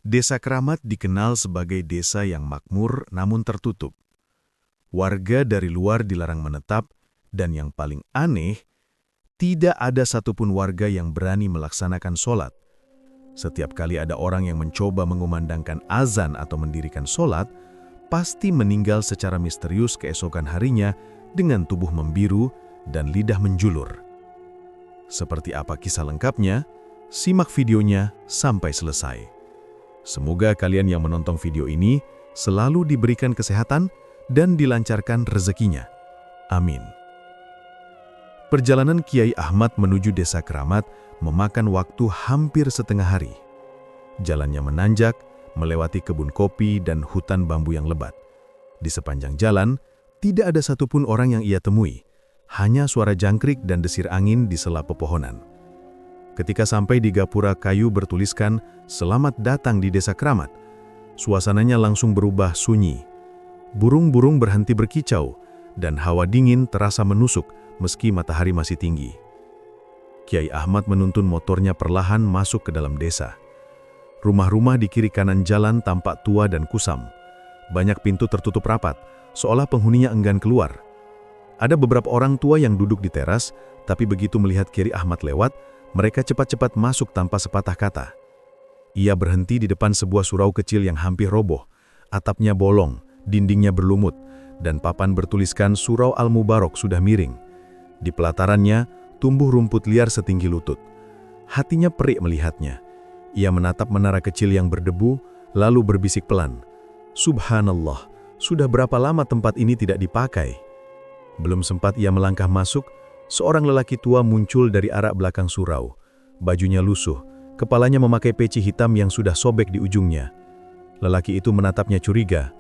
Desa Keramat dikenal sebagai desa yang makmur namun tertutup. Warga dari luar dilarang menetap, dan yang paling aneh, tidak ada satupun warga yang berani melaksanakan sholat. Setiap kali ada orang yang mencoba mengumandangkan azan atau mendirikan sholat, pasti meninggal secara misterius keesokan harinya dengan tubuh membiru dan lidah menjulur. Seperti apa kisah lengkapnya? Simak videonya sampai selesai. Semoga kalian yang menonton video ini selalu diberikan kesehatan dan dilancarkan rezekinya. Amin. Perjalanan Kiai Ahmad menuju Desa Keramat memakan waktu hampir setengah hari. Jalannya menanjak, melewati kebun kopi dan hutan bambu yang lebat. Di sepanjang jalan, tidak ada satupun orang yang ia temui, hanya suara jangkrik dan desir angin di sela pepohonan. Ketika sampai di gapura kayu bertuliskan "Selamat datang di Desa Keramat", suasananya langsung berubah sunyi. Burung-burung berhenti berkicau, dan hawa dingin terasa menusuk meski matahari masih tinggi. Kiai Ahmad menuntun motornya perlahan masuk ke dalam desa. Rumah-rumah di kiri kanan jalan tampak tua dan kusam. Banyak pintu tertutup rapat, seolah penghuninya enggan keluar. Ada beberapa orang tua yang duduk di teras, tapi begitu melihat Kiai Ahmad lewat, mereka cepat-cepat masuk tanpa sepatah kata. Ia berhenti di depan sebuah surau kecil yang hampir roboh. Atapnya bolong, dindingnya berlumut, dan papan bertuliskan Surau Al-Mubarak sudah miring. Di pelatarannya, tumbuh rumput liar setinggi lutut. Hatinya perih melihatnya. Ia menatap menara kecil yang berdebu, lalu berbisik pelan. Subhanallah, sudah berapa lama tempat ini tidak dipakai? Belum sempat ia melangkah masuk, seorang lelaki tua muncul dari arah belakang surau. Bajunya lusuh, kepalanya memakai peci hitam yang sudah sobek di ujungnya. Lelaki itu menatapnya curiga.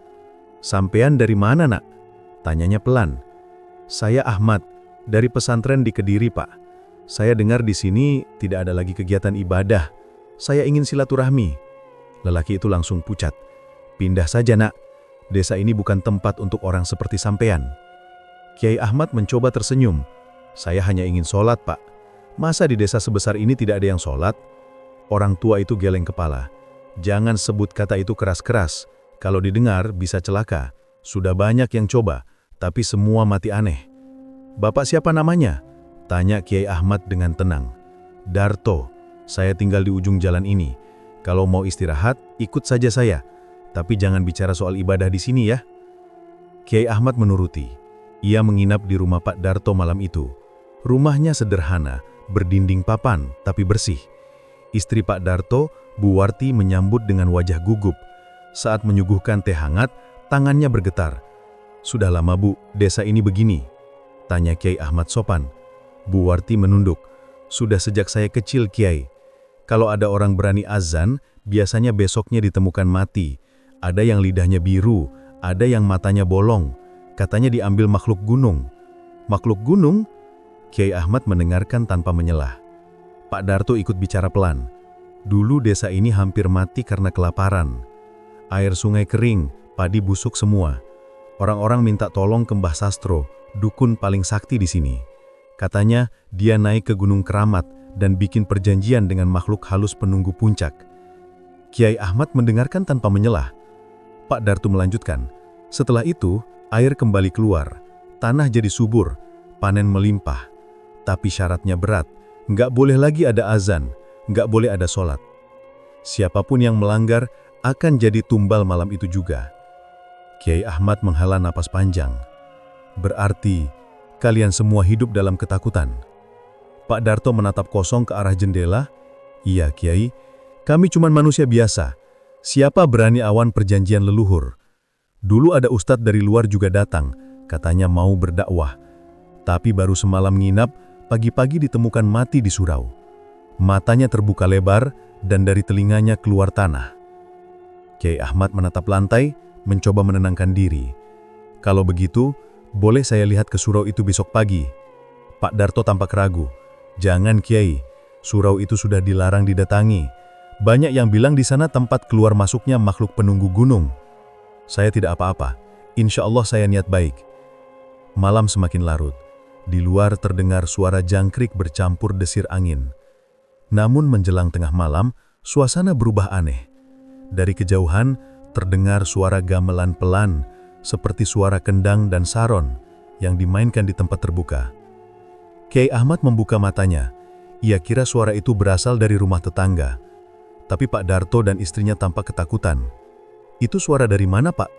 "Sampean dari mana, nak?" tanyanya pelan. "Saya Ahmad, dari pesantren di Kediri, Pak. Saya dengar di sini tidak ada lagi kegiatan ibadah. Saya ingin silaturahmi." Lelaki itu langsung pucat. "Pindah saja, nak. Desa ini bukan tempat untuk orang seperti sampean." Kiai Ahmad mencoba tersenyum. "Saya hanya ingin sholat, Pak. Masa di desa sebesar ini tidak ada yang sholat?" Orang tua itu geleng kepala. "Jangan sebut kata itu keras-keras. Kalau didengar bisa celaka. Sudah banyak yang coba, tapi semua mati aneh." "Bapak siapa namanya?" tanya Kiai Ahmad dengan tenang. "Darto. Saya tinggal di ujung jalan ini. Kalau mau istirahat, ikut saja saya. Tapi jangan bicara soal ibadah di sini ya." Kiai Ahmad menuruti. Ia menginap di rumah Pak Darto malam itu. Rumahnya sederhana, berdinding papan, tapi bersih. Istri Pak Darto, Bu Warti, menyambut dengan wajah gugup. Saat menyuguhkan teh hangat, tangannya bergetar. "Sudah lama, Bu, desa ini begini?" tanya Kiai Ahmad sopan. Bu Warti menunduk. "Sudah sejak saya kecil, Kiai. Kalau ada orang berani azan, biasanya besoknya ditemukan mati. Ada yang lidahnya biru, ada yang matanya bolong. Katanya diambil makhluk gunung." "Makhluk gunung?" Kiai Ahmad mendengarkan tanpa menyelah. Pak Darto ikut bicara pelan. "Dulu desa ini hampir mati karena kelaparan. Air sungai kering, padi busuk semua. Orang-orang minta tolong ke Mbah Sastro, dukun paling sakti di sini. Katanya dia naik ke Gunung Keramat dan bikin perjanjian dengan makhluk halus penunggu puncak." Kiai Ahmad mendengarkan tanpa menyelah. Pak Darto melanjutkan, "Setelah itu, air kembali keluar, tanah jadi subur, panen melimpah. Tapi syaratnya berat, nggak boleh lagi ada azan, nggak boleh ada sholat. Siapapun yang melanggar akan jadi tumbal malam itu juga." Kiai Ahmad menghela napas panjang. "Berarti kalian semua hidup dalam ketakutan?" Pak Darto menatap kosong ke arah jendela. "Iya, Kiai, kami cuma manusia biasa. Siapa berani awan perjanjian leluhur? Dulu ada ustadz dari luar juga datang, katanya mau berdakwah. Tapi baru semalam nginap, pagi-pagi ditemukan mati di surau. Matanya terbuka lebar dan dari telinganya keluar tanah." Kiai Ahmad menatap lantai, mencoba menenangkan diri. "Kalau begitu, boleh saya lihat ke surau itu besok pagi?" Pak Darto tampak ragu. "Jangan, Kiai. Surau itu sudah dilarang didatangi. Banyak yang bilang di sana tempat keluar masuknya makhluk penunggu gunung." "Saya tidak apa-apa. Insya Allah saya niat baik." Malam semakin larut. Di luar terdengar suara jangkrik bercampur desir angin. Namun menjelang tengah malam, suasana berubah aneh. Dari kejauhan, terdengar suara gamelan pelan, seperti suara kendang dan saron yang dimainkan di tempat terbuka. Kiai Ahmad membuka matanya. Ia kira suara itu berasal dari rumah tetangga. Tapi Pak Darto dan istrinya tampak ketakutan. "Itu suara dari mana, Pak?"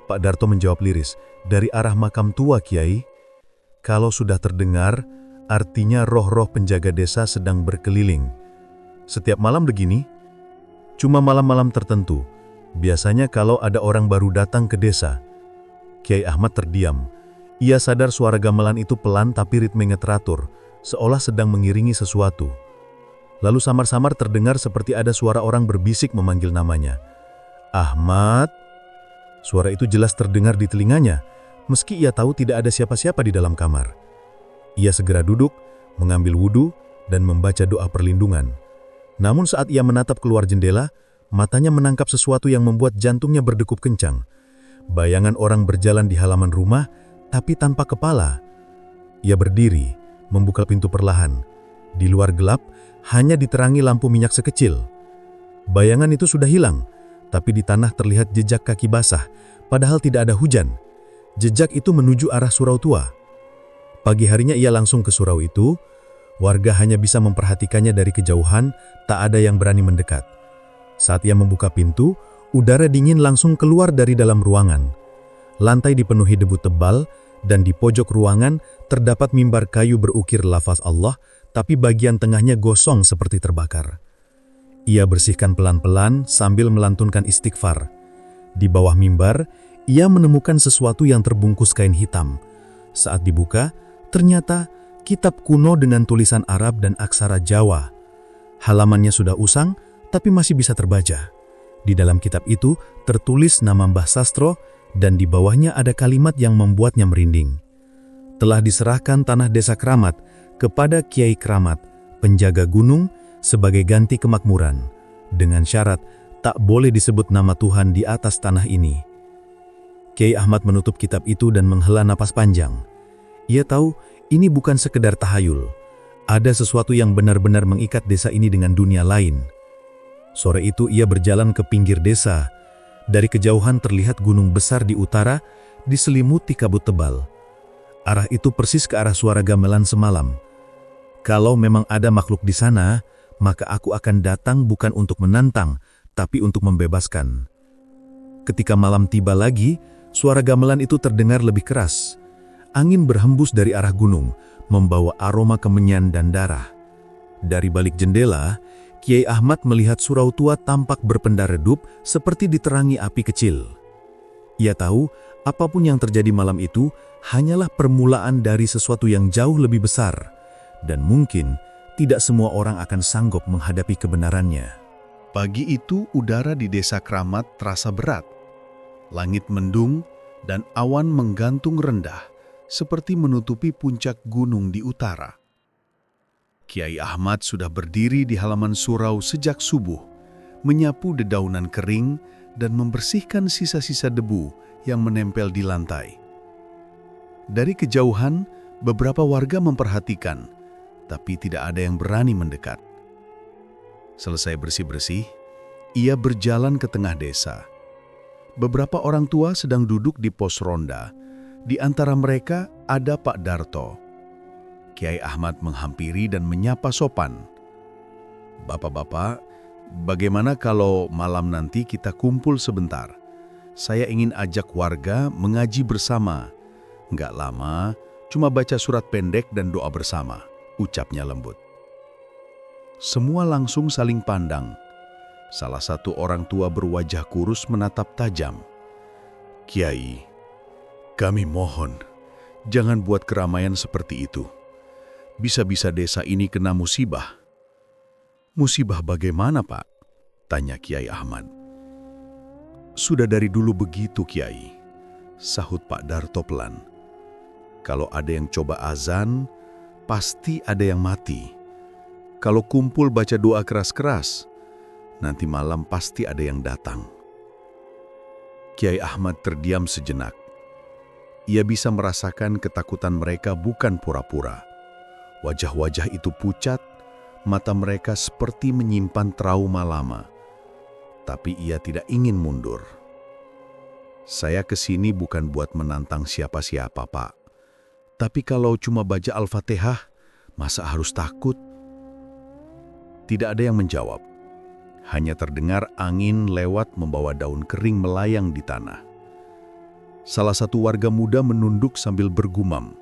Pak Darto menjawab liris, "Dari arah makam tua, Kiai." Kalau sudah terdengar, artinya roh-roh penjaga desa sedang berkeliling. Setiap malam begini? Cuma malam-malam tertentu. Biasanya kalau ada orang baru datang ke desa. Kiai Ahmad terdiam. Ia sadar suara gamelan itu pelan tapi ritmenya teratur, seolah sedang mengiringi sesuatu. Lalu samar-samar terdengar seperti ada suara orang berbisik memanggil namanya. "Ahmad." Suara itu jelas terdengar di telinganya, meski ia tahu tidak ada siapa-siapa di dalam kamar. Ia segera duduk, mengambil wudhu, dan membaca doa perlindungan. Namun saat ia menatap keluar jendela, matanya menangkap sesuatu yang membuat jantungnya berdegup kencang. Bayangan orang berjalan di halaman rumah, tapi tanpa kepala. Ia berdiri, membuka pintu perlahan. Di luar gelap, hanya diterangi lampu minyak sekecil. Bayangan itu sudah hilang, tapi di tanah terlihat jejak kaki basah, padahal tidak ada hujan. Jejak itu menuju arah surau tua. Pagi harinya ia langsung ke surau itu. Warga hanya bisa memperhatikannya dari kejauhan, tak ada yang berani mendekat. Saat ia membuka pintu, udara dingin langsung keluar dari dalam ruangan. Lantai dipenuhi debu tebal, dan di pojok ruangan terdapat mimbar kayu berukir lafaz Allah, tapi bagian tengahnya gosong seperti terbakar. Ia bersihkan pelan-pelan sambil melantunkan istighfar. Di bawah mimbar, ia menemukan sesuatu yang terbungkus kain hitam. Saat dibuka, ternyata kitab kuno dengan tulisan Arab dan aksara Jawa. Halamannya sudah usang, tapi masih bisa terbaca. Di dalam kitab itu tertulis nama Mbah Sastro, dan di bawahnya ada kalimat yang membuatnya merinding. Telah diserahkan tanah desa Kramat kepada Kiai Kramat, penjaga gunung, sebagai ganti kemakmuran, dengan syarat tak boleh disebut nama Tuhan di atas tanah ini. Kiai Ahmad menutup kitab itu dan menghela napas panjang. Ia tahu ini bukan sekedar tahayul. Ada sesuatu yang benar-benar mengikat desa ini dengan dunia lain. Sore itu ia berjalan ke pinggir desa. Dari kejauhan terlihat gunung besar di utara, diselimuti kabut tebal. Arah itu persis ke arah suara gamelan semalam. Kalau memang ada makhluk di sana, maka aku akan datang bukan untuk menantang, tapi untuk membebaskan. Ketika malam tiba lagi, suara gamelan itu terdengar lebih keras. Angin berhembus dari arah gunung, membawa aroma kemenyan dan darah. Dari balik jendela, Kiai Ahmad melihat surau tua tampak berpenda redup seperti diterangi api kecil. Ia tahu apapun yang terjadi malam itu hanyalah permulaan dari sesuatu yang jauh lebih besar, dan mungkin tidak semua orang akan sanggup menghadapi kebenarannya. Pagi itu udara di desa Kramat terasa berat. Langit mendung dan awan menggantung rendah, seperti menutupi puncak gunung di utara. Kiai Ahmad sudah berdiri di halaman surau sejak subuh, menyapu dedaunan kering dan membersihkan sisa-sisa debu yang menempel di lantai. Dari kejauhan, beberapa warga memperhatikan, tapi tidak ada yang berani mendekat. Selesai bersih-bersih, ia berjalan ke tengah desa. Beberapa orang tua sedang duduk di pos ronda. Di antara mereka ada Pak Darto. Kiai Ahmad menghampiri dan menyapa sopan. "Bapak-bapak, bagaimana kalau malam nanti kita kumpul sebentar? Saya ingin ajak warga mengaji bersama. Nggak lama, cuma baca surat pendek dan doa bersama," ucapnya lembut. Semua langsung saling pandang. Salah satu orang tua berwajah kurus menatap tajam. "Kiai, kami mohon, jangan buat keramaian seperti itu. Bisa-bisa desa ini kena musibah." "Musibah bagaimana, Pak?" tanya Kiai Ahmad. "Sudah dari dulu begitu, Kiai," sahut Pak Darto pelan. "Kalau ada yang coba azan, pasti ada yang mati. Kalau kumpul baca doa keras-keras, nanti malam pasti ada yang datang." Kiai Ahmad terdiam sejenak. Ia bisa merasakan ketakutan mereka bukan pura-pura. Wajah-wajah itu pucat, mata mereka seperti menyimpan trauma lama. tapi ia tidak ingin mundur. "Saya kesini bukan buat menantang siapa-siapa, Pak. Tapi kalau cuma baca Al-Fatihah, masa harus takut?" Tidak ada yang menjawab. Hanya terdengar angin lewat membawa daun kering melayang di tanah. Salah satu warga muda menunduk sambil bergumam,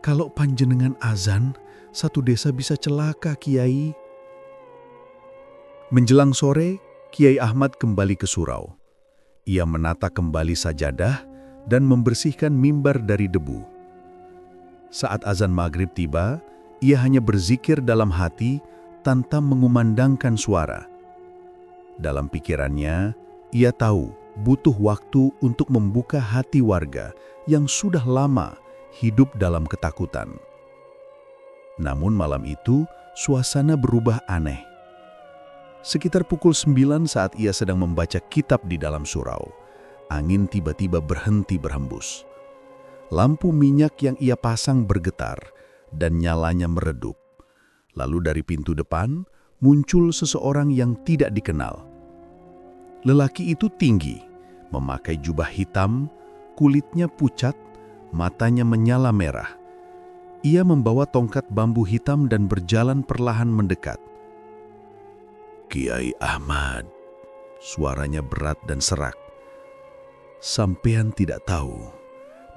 "Kalau panjenengan azan, satu desa bisa celaka, Kiai." Menjelang sore, Kiai Ahmad kembali ke surau. Ia menata kembali sajadah dan membersihkan mimbar dari debu. Saat azan maghrib tiba, ia hanya berzikir dalam hati tanpa mengumandangkan suara. Dalam pikirannya, ia tahu butuh waktu untuk membuka hati warga yang sudah lama hidup dalam ketakutan. Namun malam itu, suasana berubah aneh. Sekitar pukul 9 saat ia sedang membaca kitab di dalam surau, angin tiba-tiba berhenti berhembus. Lampu minyak yang ia pasang bergetar dan nyalanya meredup. Lalu dari pintu depan muncul seseorang yang tidak dikenal. Lelaki itu tinggi, memakai jubah hitam, kulitnya pucat, matanya menyala merah. Ia membawa tongkat bambu hitam dan berjalan perlahan mendekat. "Kiai Ahmad," suaranya berat dan serak. "Sampean tidak tahu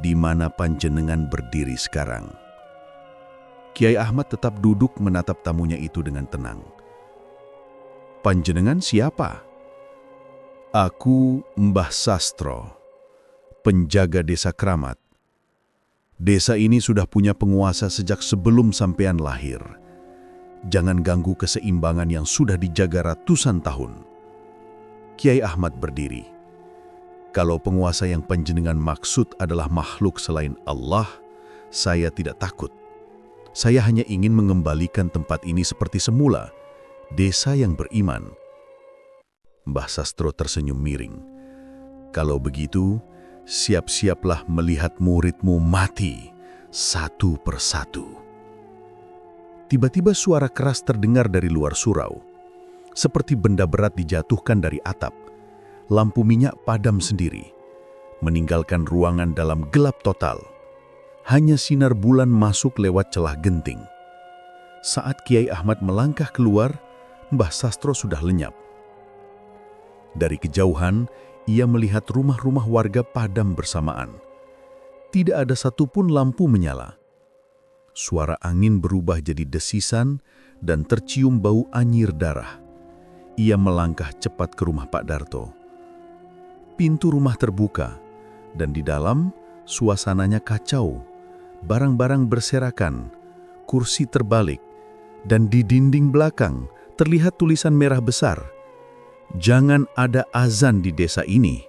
di mana panjenengan berdiri sekarang." Kiai Ahmad tetap duduk menatap tamunya itu dengan tenang. "Panjenengan siapa?" "Aku Mbah Sastro, penjaga desa Kramat. Desa ini sudah punya penguasa sejak sebelum sampean lahir. Jangan ganggu keseimbangan yang sudah dijaga ratusan tahun." Kiai Ahmad berdiri. "Kalau penguasa yang panjenengan maksud adalah makhluk selain Allah, saya tidak takut. Saya hanya ingin mengembalikan tempat ini seperti semula, desa yang beriman." Mbah Sastro tersenyum miring. "Kalau begitu, siap-siaplah melihat muridmu mati satu persatu." Tiba-tiba suara keras terdengar dari luar surau. Seperti benda berat dijatuhkan dari atap. Lampu minyak padam sendiri, meninggalkan ruangan dalam gelap total. Hanya sinar bulan masuk lewat celah genting. Saat Kiai Ahmad melangkah keluar, Mbah Sastro sudah lenyap. Dari kejauhan, ia melihat rumah-rumah warga padam bersamaan. Tidak ada satupun lampu menyala. Suara angin berubah jadi desisan dan tercium bau anyir darah. Ia melangkah cepat ke rumah Pak Darto. Pintu rumah terbuka, dan di dalam suasananya kacau. Barang-barang berserakan, kursi terbalik, dan di dinding belakang terlihat tulisan merah besar, "Jangan ada azan di desa ini."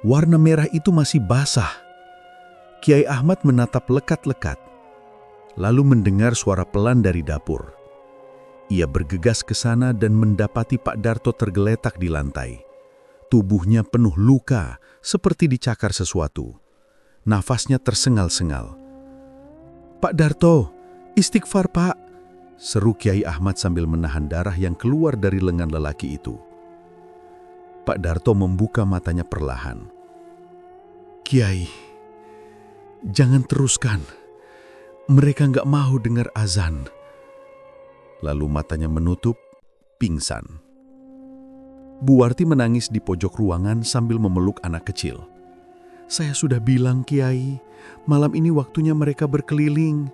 Warna merah itu masih basah. Kiai Ahmad menatap lekat-lekat, lalu mendengar suara pelan dari dapur. Ia bergegas ke sana dan mendapati Pak Darto tergeletak di lantai. Tubuhnya penuh luka, seperti dicakar sesuatu. Nafasnya tersengal-sengal. "Pak Darto, istighfar Pak," seru Kiai Ahmad sambil menahan darah yang keluar dari lengan lelaki itu. Pak Darto membuka matanya perlahan. "Kiai, jangan teruskan. Mereka nggak mau dengar azan." Lalu matanya menutup, pingsan. Bu Warti menangis di pojok ruangan sambil memeluk anak kecil. "Saya sudah bilang, Kiai, malam ini waktunya mereka berkeliling.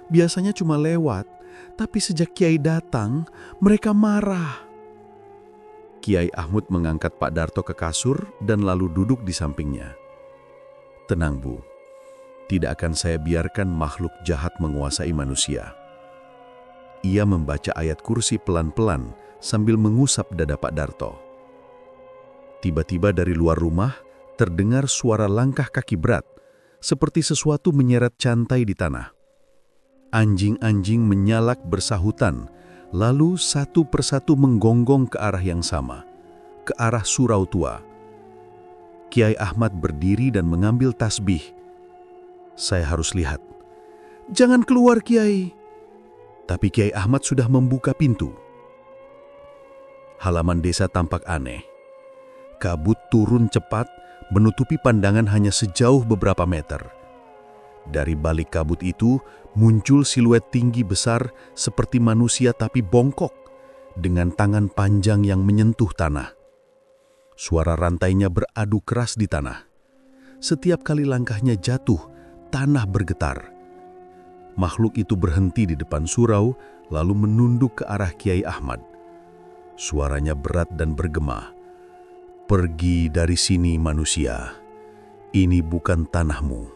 Biasanya cuma lewat, tapi sejak Kiai datang, mereka marah." Kiai Ahmad mengangkat Pak Darto ke kasur dan lalu duduk di sampingnya. "Tenang, Bu. Tidak akan saya biarkan makhluk jahat menguasai manusia." Ia membaca ayat kursi pelan-pelan sambil mengusap dada Pak Darto. Tiba-tiba dari luar rumah, terdengar suara langkah kaki berat, seperti sesuatu menyeret cantai di tanah. Anjing-anjing menyalak bersahutan, lalu satu persatu menggonggong ke arah yang sama, ke arah surau tua. Kiai Ahmad berdiri dan mengambil tasbih. "Saya harus lihat." "Jangan keluar, Kiai." Tapi Kiai Ahmad sudah membuka pintu. Halaman desa tampak aneh. Kabut turun cepat, menutupi pandangan hanya sejauh beberapa meter. Dari balik kabut itu muncul siluet tinggi besar seperti manusia tapi bongkok, dengan tangan panjang yang menyentuh tanah. Suara rantainya beradu keras di tanah. Setiap kali langkahnya jatuh, tanah bergetar. Makhluk itu berhenti di depan surau, lalu menunduk ke arah Kiai Ahmad. Suaranya berat dan bergema. "Pergi dari sini manusia, ini bukan tanahmu."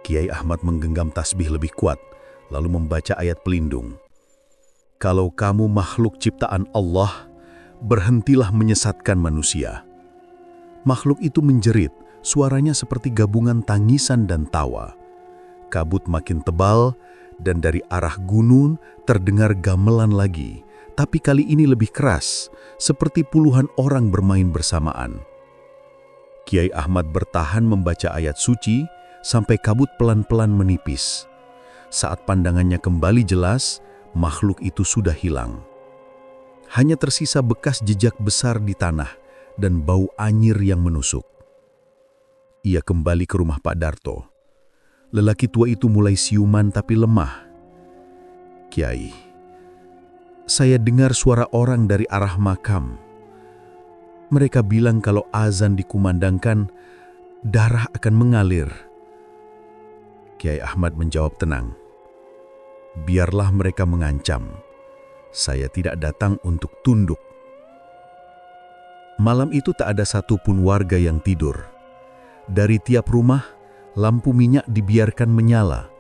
Kiai Ahmad menggenggam tasbih lebih kuat, lalu membaca ayat pelindung. "Kalau kamu makhluk ciptaan Allah, berhentilah menyesatkan manusia." Makhluk itu menjerit, suaranya seperti gabungan tangisan dan tawa. Kabut makin tebal, dan dari arah gunung terdengar gamelan lagi, tapi kali ini lebih keras, seperti puluhan orang bermain bersamaan. Kiai Ahmad bertahan membaca ayat suci sampai kabut pelan-pelan menipis. Saat pandangannya kembali jelas, makhluk itu sudah hilang. Hanya tersisa bekas jejak besar di tanah dan bau anyir yang menusuk. Ia kembali ke rumah Pak Darto. Lelaki tua itu mulai siuman tapi lemah. "Kiai, saya dengar suara orang dari arah makam. Mereka bilang kalau azan dikumandangkan, darah akan mengalir." Kiai Ahmad menjawab tenang. "Biarlah mereka mengancam. Saya tidak datang untuk tunduk." Malam itu tak ada satupun warga yang tidur. Dari tiap rumah, lampu minyak dibiarkan menyala.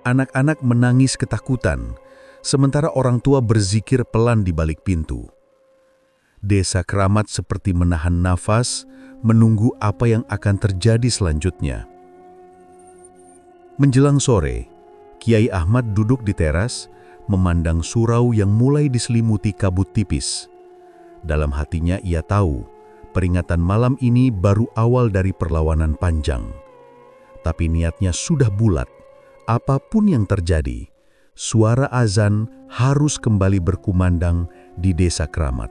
Anak-anak menangis ketakutan, sementara orang tua berzikir pelan di balik pintu. Desa Keramat seperti menahan nafas, menunggu apa yang akan terjadi selanjutnya. Menjelang sore, Kiai Ahmad duduk di teras, memandang surau yang mulai diselimuti kabut tipis. Dalam hatinya ia tahu, peringatan malam ini baru awal dari perlawanan panjang. Tapi niatnya sudah bulat. Apapun yang terjadi, suara azan harus kembali berkumandang di Desa Keramat.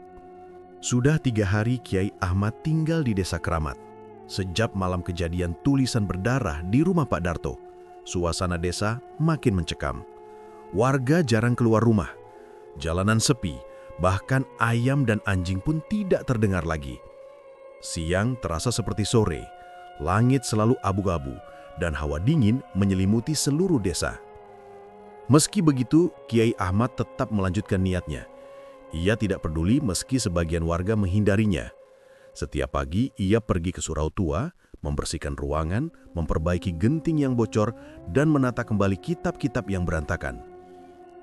Sudah 3 hari Kiai Ahmad tinggal di Desa Keramat. Sejak malam kejadian tulisan berdarah di rumah Pak Darto, suasana desa makin mencekam. Warga jarang keluar rumah. Jalanan sepi, bahkan ayam dan anjing pun tidak terdengar lagi. Siang terasa seperti sore, langit selalu abu-abu, dan hawa dingin menyelimuti seluruh desa. Meski begitu, Kiai Ahmad tetap melanjutkan niatnya. Ia tidak peduli meski sebagian warga menghindarinya. Setiap pagi ia pergi ke surau tua, membersihkan ruangan, memperbaiki genting yang bocor, dan menata kembali kitab-kitab yang berantakan.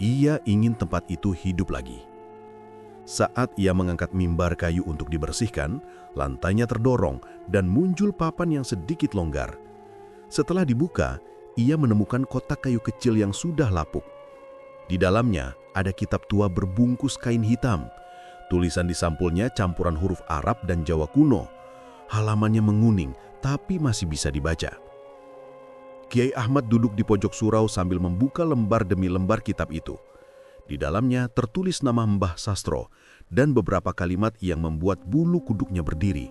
Ia ingin tempat itu hidup lagi. Saat ia mengangkat mimbar kayu untuk dibersihkan, lantainya terdorong dan muncul papan yang sedikit longgar. Setelah dibuka, ia menemukan kotak kayu kecil yang sudah lapuk. Di dalamnya ada kitab tua berbungkus kain hitam. Tulisan di sampulnya campuran huruf Arab dan Jawa kuno. Halamannya menguning, tapi masih bisa dibaca. Kiai Ahmad duduk di pojok surau sambil membuka lembar demi lembar kitab itu. Di dalamnya tertulis nama Mbah Sastro dan beberapa kalimat yang membuat bulu kuduknya berdiri.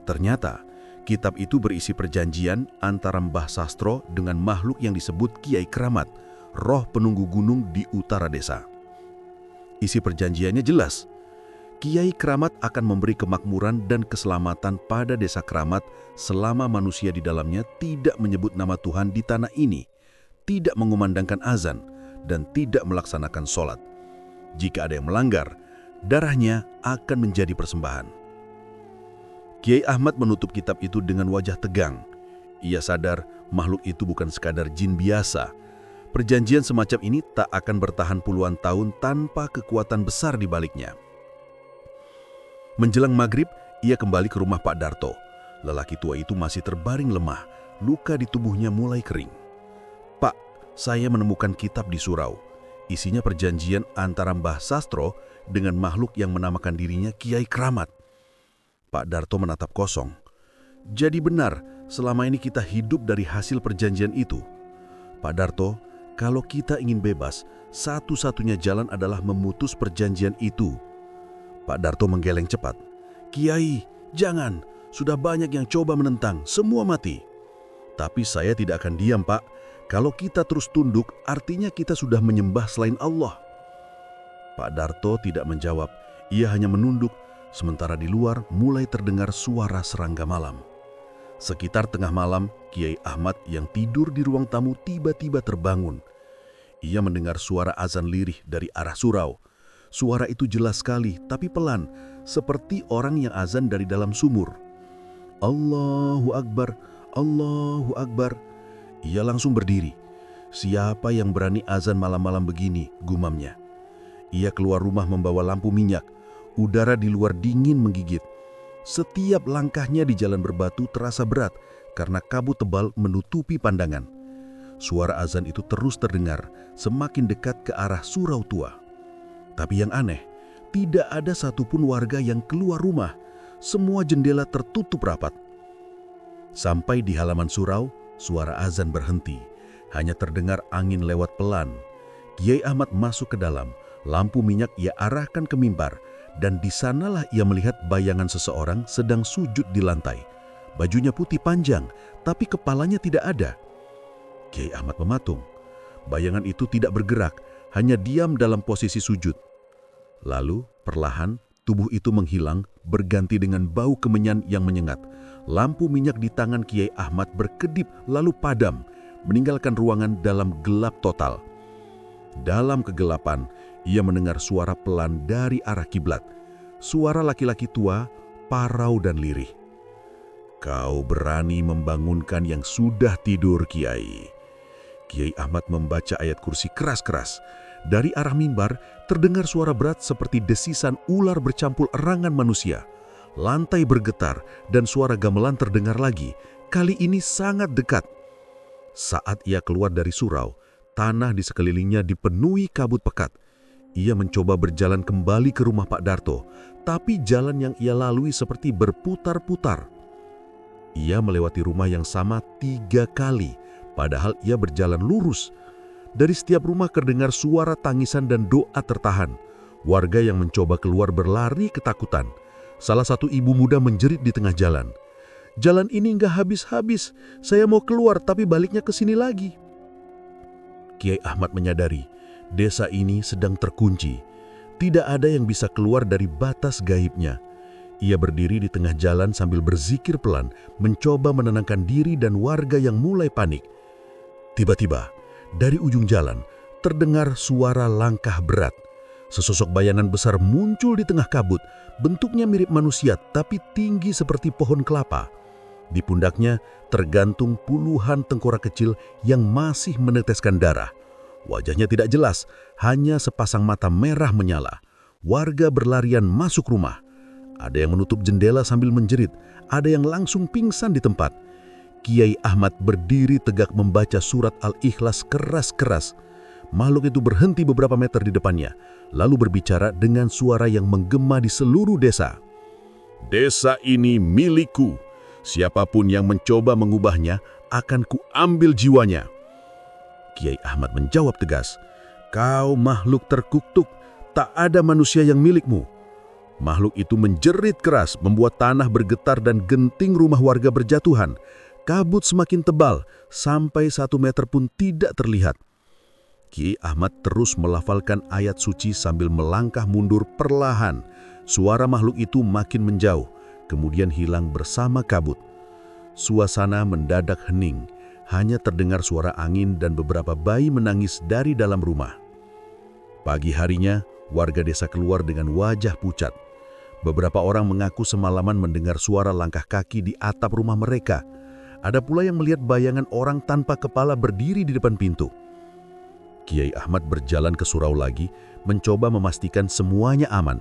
Ternyata, kitab itu berisi perjanjian antara Mbah Sastro dengan makhluk yang disebut Kiai Keramat, roh penunggu gunung di utara desa. Isi perjanjiannya jelas. Kiai Keramat akan memberi kemakmuran dan keselamatan pada Desa Keramat selama manusia di dalamnya tidak menyebut nama Tuhan di tanah ini, tidak mengumandangkan azan, dan tidak melaksanakan sholat. Jika ada yang melanggar, darahnya akan menjadi persembahan. Kiai Ahmad menutup kitab itu dengan wajah tegang. Ia sadar makhluk itu bukan sekadar jin biasa. Perjanjian semacam ini tak akan bertahan puluhan tahun tanpa kekuatan besar di baliknya. Menjelang maghrib, ia kembali ke rumah Pak Darto. Lelaki tua itu masih terbaring lemah, luka di tubuhnya mulai kering. "Pak, saya menemukan kitab di surau. Isinya perjanjian antara Mbah Sastro dengan makhluk yang menamakan dirinya Kiai Keramat." Pak Darto menatap kosong. "Jadi benar, selama ini kita hidup dari hasil perjanjian itu." "Pak Darto, kalau kita ingin bebas, satu-satunya jalan adalah memutus perjanjian itu." Pak Darto menggeleng cepat. "Kiai, jangan. Sudah banyak yang coba menentang, semua mati." "Tapi saya tidak akan diam, Pak. Kalau kita terus tunduk, artinya kita sudah menyembah selain Allah." Pak Darto tidak menjawab. Ia hanya menunduk, sementara di luar mulai terdengar suara serangga malam. Sekitar tengah malam, Kiai Ahmad yang tidur di ruang tamu tiba-tiba terbangun. Ia mendengar suara azan lirih dari arah surau. Suara itu jelas sekali, tapi pelan, seperti orang yang azan dari dalam sumur. "Allahu Akbar, Allahu Akbar." Ia langsung berdiri. "Siapa yang berani azan malam-malam begini?" gumamnya. Ia keluar rumah membawa lampu minyak. Udara di luar dingin menggigit. Setiap langkahnya di jalan berbatu terasa berat karena kabut tebal menutupi pandangan. Suara azan itu terus terdengar, semakin dekat ke arah surau tua. Tapi yang aneh, tidak ada satupun warga yang keluar rumah. Semua jendela tertutup rapat. Sampai di halaman surau, suara azan berhenti. Hanya terdengar angin lewat pelan. Kiai Ahmad masuk ke dalam. Lampu minyak ia arahkan ke mimbar. Dan di sanalah ia melihat bayangan seseorang sedang sujud di lantai. Bajunya putih panjang, tapi kepalanya tidak ada. Kiai Ahmad mematung. Bayangan itu tidak bergerak, hanya diam dalam posisi sujud. Lalu, perlahan, tubuh itu menghilang, berganti dengan bau kemenyan yang menyengat. Lampu minyak di tangan Kiai Ahmad berkedip lalu padam, meninggalkan ruangan dalam gelap total. Dalam kegelapan, ia mendengar suara pelan dari arah kiblat. Suara laki-laki tua, parau dan lirih. "Kau berani membangunkan yang sudah tidur, Kiai." Kiai Ahmad membaca ayat kursi keras-keras. Dari arah mimbar, terdengar suara berat seperti desisan ular bercampur erangan manusia. Lantai bergetar dan suara gamelan terdengar lagi. Kali ini sangat dekat. Saat ia keluar dari surau, tanah di sekelilingnya dipenuhi kabut pekat. Ia mencoba berjalan kembali ke rumah Pak Darto, tapi jalan yang ia lalui seperti berputar-putar. Ia melewati rumah yang sama 3 kali, padahal ia berjalan lurus. Dari setiap rumah terdengar suara tangisan dan doa tertahan. Warga yang mencoba keluar berlari ketakutan. Salah satu ibu muda menjerit di tengah jalan. "Jalan ini nggak habis-habis. Saya mau keluar tapi baliknya ke sini lagi." Kiai Ahmad menyadari desa ini sedang terkunci. Tidak ada yang bisa keluar dari batas gaibnya. Ia berdiri di tengah jalan sambil berzikir pelan, mencoba menenangkan diri dan warga yang mulai panik. Tiba-tiba, dari ujung jalan, terdengar suara langkah berat. Sesosok bayangan besar muncul di tengah kabut. Bentuknya mirip manusia, tapi tinggi seperti pohon kelapa. Di pundaknya tergantung puluhan tengkorak kecil yang masih meneteskan darah. Wajahnya tidak jelas, hanya sepasang mata merah menyala. Warga berlarian masuk rumah. Ada yang menutup jendela sambil menjerit, ada yang langsung pingsan di tempat. Kiai Ahmad berdiri tegak membaca surat Al-Ikhlas keras-keras. Makhluk itu berhenti beberapa meter di depannya, lalu berbicara dengan suara yang menggema di seluruh desa. "Desa ini milikku. Siapapun yang mencoba mengubahnya, akan kuambil jiwanya." Kiai Ahmad menjawab tegas, "Kau makhluk terkutuk, tak ada manusia yang milikmu." Makhluk itu menjerit keras, membuat tanah bergetar dan genting rumah warga berjatuhan. Kabut semakin tebal, sampai 1 meter pun tidak terlihat. Kiai Ahmad terus melafalkan ayat suci sambil melangkah mundur perlahan. Suara makhluk itu makin menjauh, kemudian hilang bersama kabut. Suasana mendadak hening. Hanya terdengar suara angin dan beberapa bayi menangis dari dalam rumah. Pagi harinya, warga desa keluar dengan wajah pucat. Beberapa orang mengaku semalaman mendengar suara langkah kaki di atap rumah mereka. Ada pula yang melihat bayangan orang tanpa kepala berdiri di depan pintu. Kiai Ahmad berjalan ke surau lagi, mencoba memastikan semuanya aman.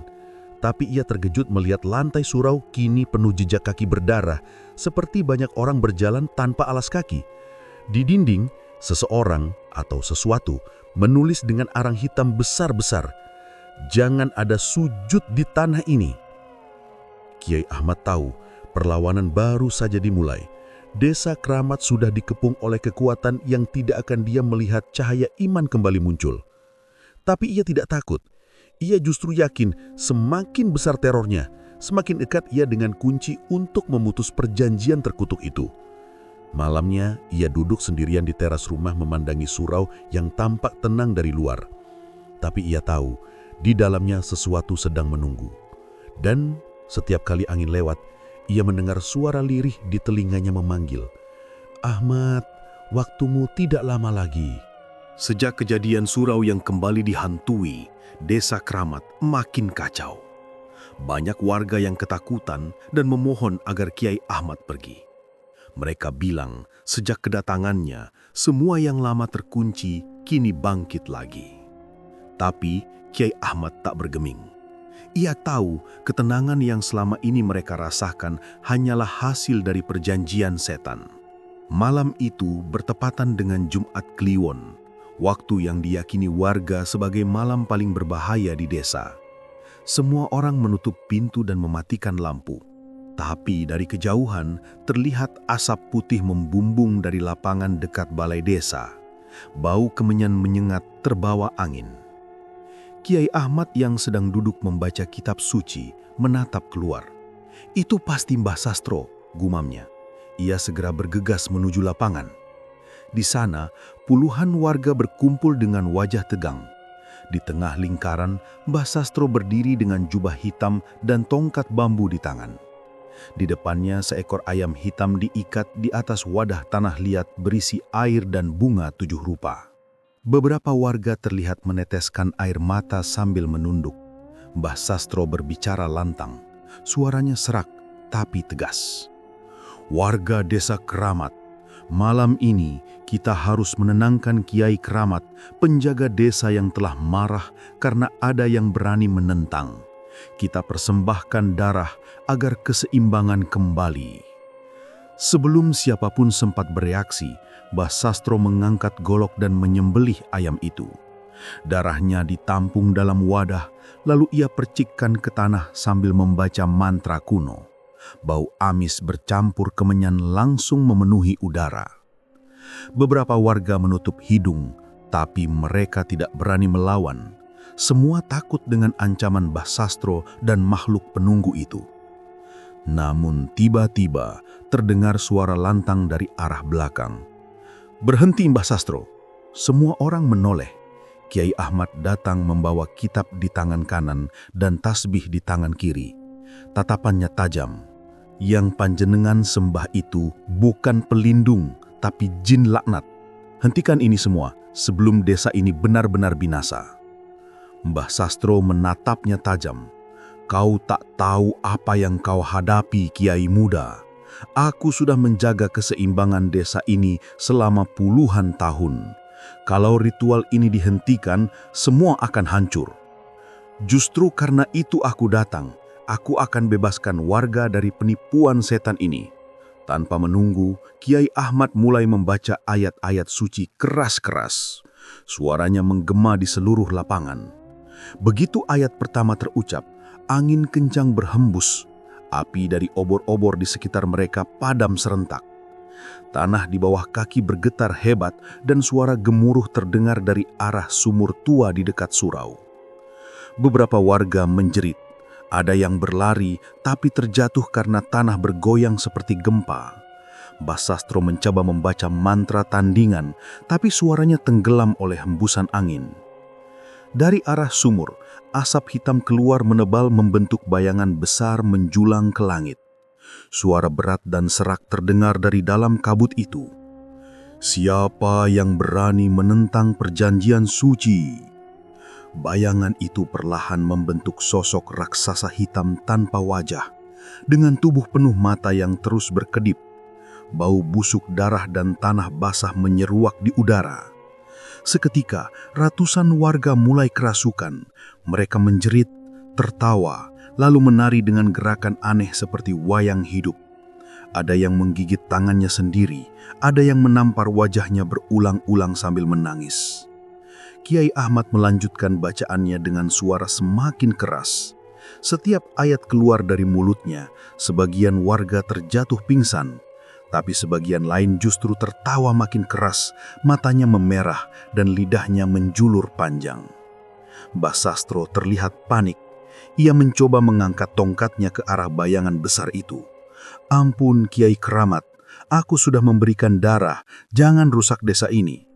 Tapi ia terkejut melihat lantai surau kini penuh jejak kaki berdarah, seperti banyak orang berjalan tanpa alas kaki. Di dinding, seseorang atau sesuatu menulis dengan arang hitam besar-besar, "Jangan ada sujud di tanah ini." Kiai Ahmad tahu perlawanan baru saja dimulai. Desa Keramat sudah dikepung oleh kekuatan yang tidak akan diam melihat cahaya iman kembali muncul. Tapi ia tidak takut. Ia justru yakin semakin besar terornya, semakin dekat ia dengan kunci untuk memutus perjanjian terkutuk itu. Malamnya, ia duduk sendirian di teras rumah memandangi surau yang tampak tenang dari luar. Tapi ia tahu, di dalamnya sesuatu sedang menunggu. Dan setiap kali angin lewat, ia mendengar suara lirih di telinganya memanggil, "Ahmad, waktumu tidak lama lagi." Sejak kejadian surau yang kembali dihantui, Desa Kramat makin kacau. Banyak warga yang ketakutan dan memohon agar Kiai Ahmad pergi. Mereka bilang sejak kedatangannya, semua yang lama terkunci kini bangkit lagi. Tapi Kiai Ahmad tak bergeming. Ia tahu ketenangan yang selama ini mereka rasakan hanyalah hasil dari perjanjian setan. Malam itu bertepatan dengan Jumat Kliwon, waktu yang diyakini warga sebagai malam paling berbahaya di desa. Semua orang menutup pintu dan mematikan lampu. Tapi dari kejauhan terlihat asap putih membumbung dari lapangan dekat balai desa. Bau kemenyan menyengat terbawa angin. Kiai Ahmad yang sedang duduk membaca kitab suci menatap keluar. "Itu pasti Mbah Sastro," gumamnya. Ia segera bergegas menuju lapangan. Di sana, puluhan warga berkumpul dengan wajah tegang. Di tengah lingkaran, Mbah Sastro berdiri dengan jubah hitam dan tongkat bambu di tangan. Di depannya, seekor ayam hitam diikat di atas wadah tanah liat berisi air dan bunga 7 rupa. Beberapa warga terlihat meneteskan air mata sambil menunduk. Mbah Sastro berbicara lantang. Suaranya serak, tapi tegas. "Warga Desa Kramat, malam ini kita harus menenangkan Kiai Kramat, penjaga desa yang telah marah karena ada yang berani menentang. Kita persembahkan darah agar keseimbangan kembali." Sebelum siapapun sempat bereaksi, Mbah Sastro mengangkat golok dan menyembelih ayam itu. Darahnya ditampung dalam wadah, lalu ia percikkan ke tanah sambil membaca mantra kuno. Bau amis bercampur kemenyan langsung memenuhi udara. Beberapa warga menutup hidung, tapi mereka tidak berani melawan. Semua takut dengan ancaman Mbah Sastro dan makhluk penunggu itu. Namun tiba-tiba terdengar suara lantang dari arah belakang. "Berhenti Mbah Sastro!" Semua orang menoleh. Kiai Ahmad datang membawa kitab di tangan kanan dan tasbih di tangan kiri. Tatapannya tajam. "Yang panjenengan sembah itu bukan pelindung, tapi jin laknat. Hentikan ini semua sebelum desa ini benar-benar binasa." Mbah Sastro menatapnya tajam. "Kau tak tahu apa yang kau hadapi, Kiai muda. Aku sudah menjaga keseimbangan desa ini selama puluhan tahun. Kalau ritual ini dihentikan, semua akan hancur. Justru karena itu aku datang. Aku akan bebaskan warga dari penipuan setan ini." Tanpa menunggu, Kiai Ahmad mulai membaca ayat-ayat suci keras-keras. Suaranya menggema di seluruh lapangan. Begitu ayat pertama terucap, angin kencang berhembus. Api dari obor-obor di sekitar mereka padam serentak. Tanah di bawah kaki bergetar hebat dan suara gemuruh terdengar dari arah sumur tua di dekat surau. Beberapa warga menjerit. Ada yang berlari, tapi terjatuh karena tanah bergoyang seperti gempa. Mbah Sastro mencoba membaca mantra tandingan, tapi suaranya tenggelam oleh hembusan angin. Dari arah sumur, asap hitam keluar menebal membentuk bayangan besar menjulang ke langit. Suara berat dan serak terdengar dari dalam kabut itu. "Siapa yang berani menentang perjanjian suci?" Bayangan itu perlahan membentuk sosok raksasa hitam tanpa wajah, dengan tubuh penuh mata yang terus berkedip. Bau busuk darah dan tanah basah menyeruak di udara. Seketika, ratusan warga mulai kerasukan. Mereka menjerit, tertawa, lalu menari dengan gerakan aneh seperti wayang hidup. Ada yang menggigit tangannya sendiri, ada yang menampar wajahnya berulang-ulang sambil menangis. Kiai Ahmad melanjutkan bacaannya dengan suara semakin keras. Setiap ayat keluar dari mulutnya, sebagian warga terjatuh pingsan, tapi sebagian lain justru tertawa makin keras, matanya memerah dan lidahnya menjulur panjang. Mbah Sastro terlihat panik. Ia mencoba mengangkat tongkatnya ke arah bayangan besar itu. "Ampun, Kiai Keramat, aku sudah memberikan darah, jangan rusak desa ini."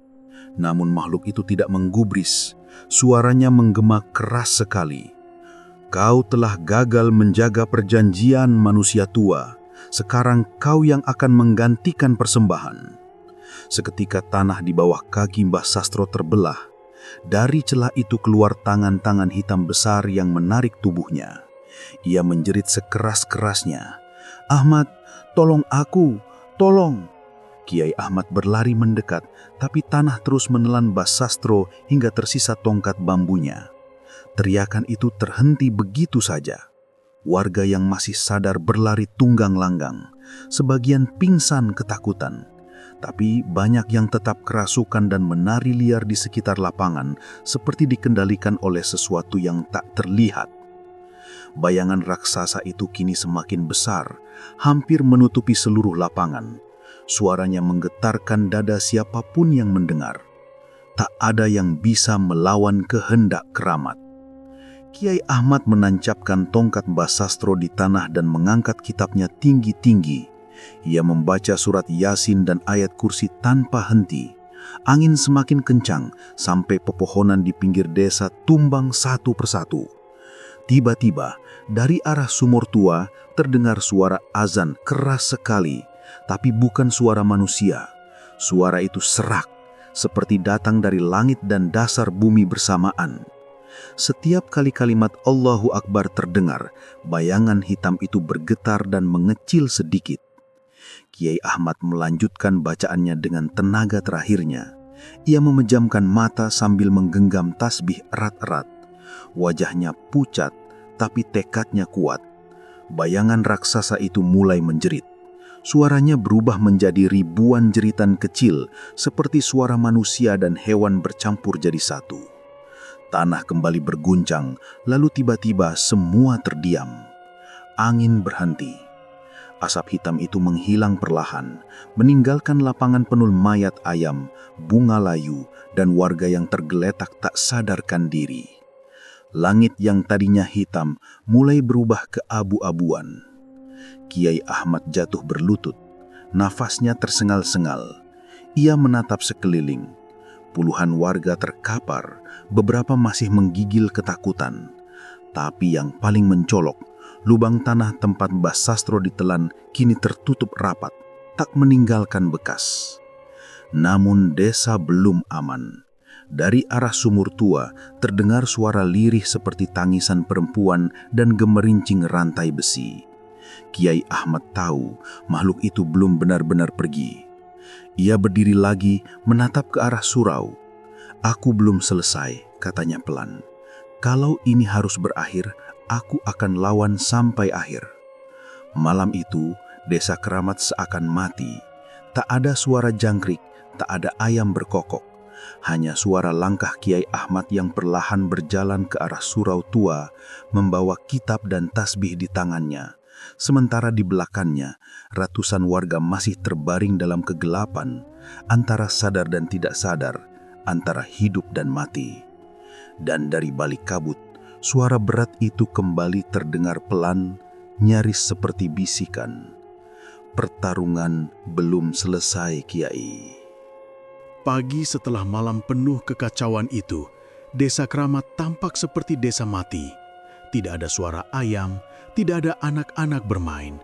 Namun makhluk itu tidak menggubris. Suaranya menggema keras sekali. "Kau telah gagal menjaga perjanjian manusia tua. Sekarang kau yang akan menggantikan persembahan." Seketika tanah di bawah kaki Mbah Sastro terbelah. Dari celah itu keluar tangan-tangan hitam besar yang menarik tubuhnya. Ia menjerit sekeras-kerasnya, "Ahmad, tolong aku, tolong!" Kiai Ahmad berlari mendekat, tapi tanah terus menelan Mbah Sastro hingga tersisa tongkat bambunya. Teriakan itu terhenti begitu saja. Warga yang masih sadar berlari tunggang langgang, sebagian pingsan ketakutan. Tapi banyak yang tetap kerasukan dan menari liar di sekitar lapangan seperti dikendalikan oleh sesuatu yang tak terlihat. Bayangan raksasa itu kini semakin besar, hampir menutupi seluruh lapangan. Suaranya menggetarkan dada siapapun yang mendengar. Tak ada yang bisa melawan kehendak Keramat. Kiai Ahmad menancapkan tongkat Mbah Sastro di tanah dan mengangkat kitabnya tinggi-tinggi. Ia membaca surat Yasin dan ayat kursi tanpa henti. Angin semakin kencang sampai pepohonan di pinggir desa tumbang satu persatu. Tiba-tiba dari arah sumur tua terdengar suara azan keras sekali, tapi bukan suara manusia. Suara itu serak, seperti datang dari langit dan dasar bumi bersamaan. Setiap kali kalimat Allahu Akbar terdengar, bayangan hitam itu bergetar dan mengecil sedikit. Kiai Ahmad melanjutkan bacaannya dengan tenaga terakhirnya. Ia memejamkan mata sambil menggenggam tasbih erat-erat. Wajahnya pucat, tapi tekadnya kuat. Bayangan raksasa itu mulai menjerit. Suaranya berubah menjadi ribuan jeritan kecil, seperti suara manusia dan hewan bercampur jadi satu. Tanah kembali berguncang, lalu tiba-tiba semua terdiam. Angin berhenti. Asap hitam itu menghilang perlahan, meninggalkan lapangan penuh mayat ayam, bunga layu, dan warga yang tergeletak tak sadarkan diri. Langit yang tadinya hitam mulai berubah keabu-abuan. Kiai Ahmad jatuh berlutut, nafasnya tersengal-sengal. Ia menatap sekeliling. Puluhan warga terkapar, beberapa masih menggigil ketakutan. Tapi yang paling mencolok, lubang tanah tempat Mbah Sastro ditelan kini tertutup rapat, tak meninggalkan bekas. Namun desa belum aman. Dari arah sumur tua terdengar suara lirih seperti tangisan perempuan dan gemerincing rantai besi. Kiai Ahmad tahu makhluk itu belum benar-benar pergi. Ia berdiri lagi menatap ke arah surau. "Aku belum selesai," katanya pelan. "Kalau ini harus berakhir, aku akan lawan sampai akhir." Malam itu, desa Keramat seakan mati. Tak ada suara jangkrik, tak ada ayam berkokok. Hanya suara langkah Kiai Ahmad yang perlahan berjalan ke arah surau tua, membawa kitab dan tasbih di tangannya. Sementara di belakangnya, ratusan warga masih terbaring dalam kegelapan, antara sadar dan tidak sadar, antara hidup dan mati. Dan dari balik kabut, suara berat itu kembali terdengar pelan, nyaris seperti bisikan. "Pertarungan belum selesai, Kiai." Pagi setelah malam penuh kekacauan itu, desa Keramat tampak seperti desa mati. Tidak ada suara ayam, tidak ada anak-anak bermain.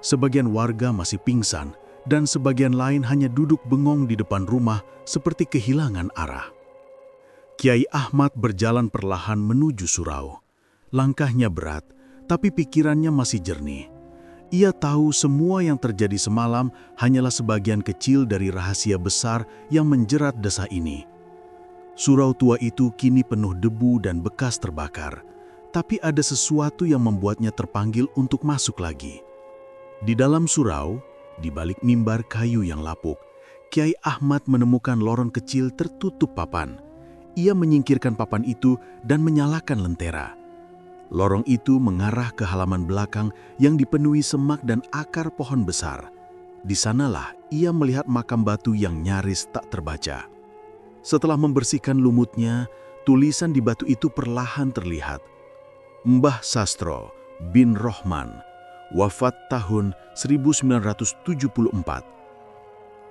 Sebagian warga masih pingsan, dan sebagian lain hanya duduk bengong di depan rumah seperti kehilangan arah. Kiai Ahmad berjalan perlahan menuju surau. Langkahnya berat, tapi pikirannya masih jernih. Ia tahu semua yang terjadi semalam hanyalah sebagian kecil dari rahasia besar yang menjerat desa ini. Surau tua itu kini penuh debu dan bekas terbakar, tapi ada sesuatu yang membuatnya terpanggil untuk masuk lagi. Di dalam surau, di balik mimbar kayu yang lapuk, Kiai Ahmad menemukan lorong kecil tertutup papan. Ia menyingkirkan papan itu dan menyalakan lentera. Lorong itu mengarah ke halaman belakang yang dipenuhi semak dan akar pohon besar. Di sanalah ia melihat makam batu yang nyaris tak terbaca. Setelah membersihkan lumutnya, Tulisan di batu itu perlahan terlihat. Mbah Sastro bin Rohman, wafat tahun 1974.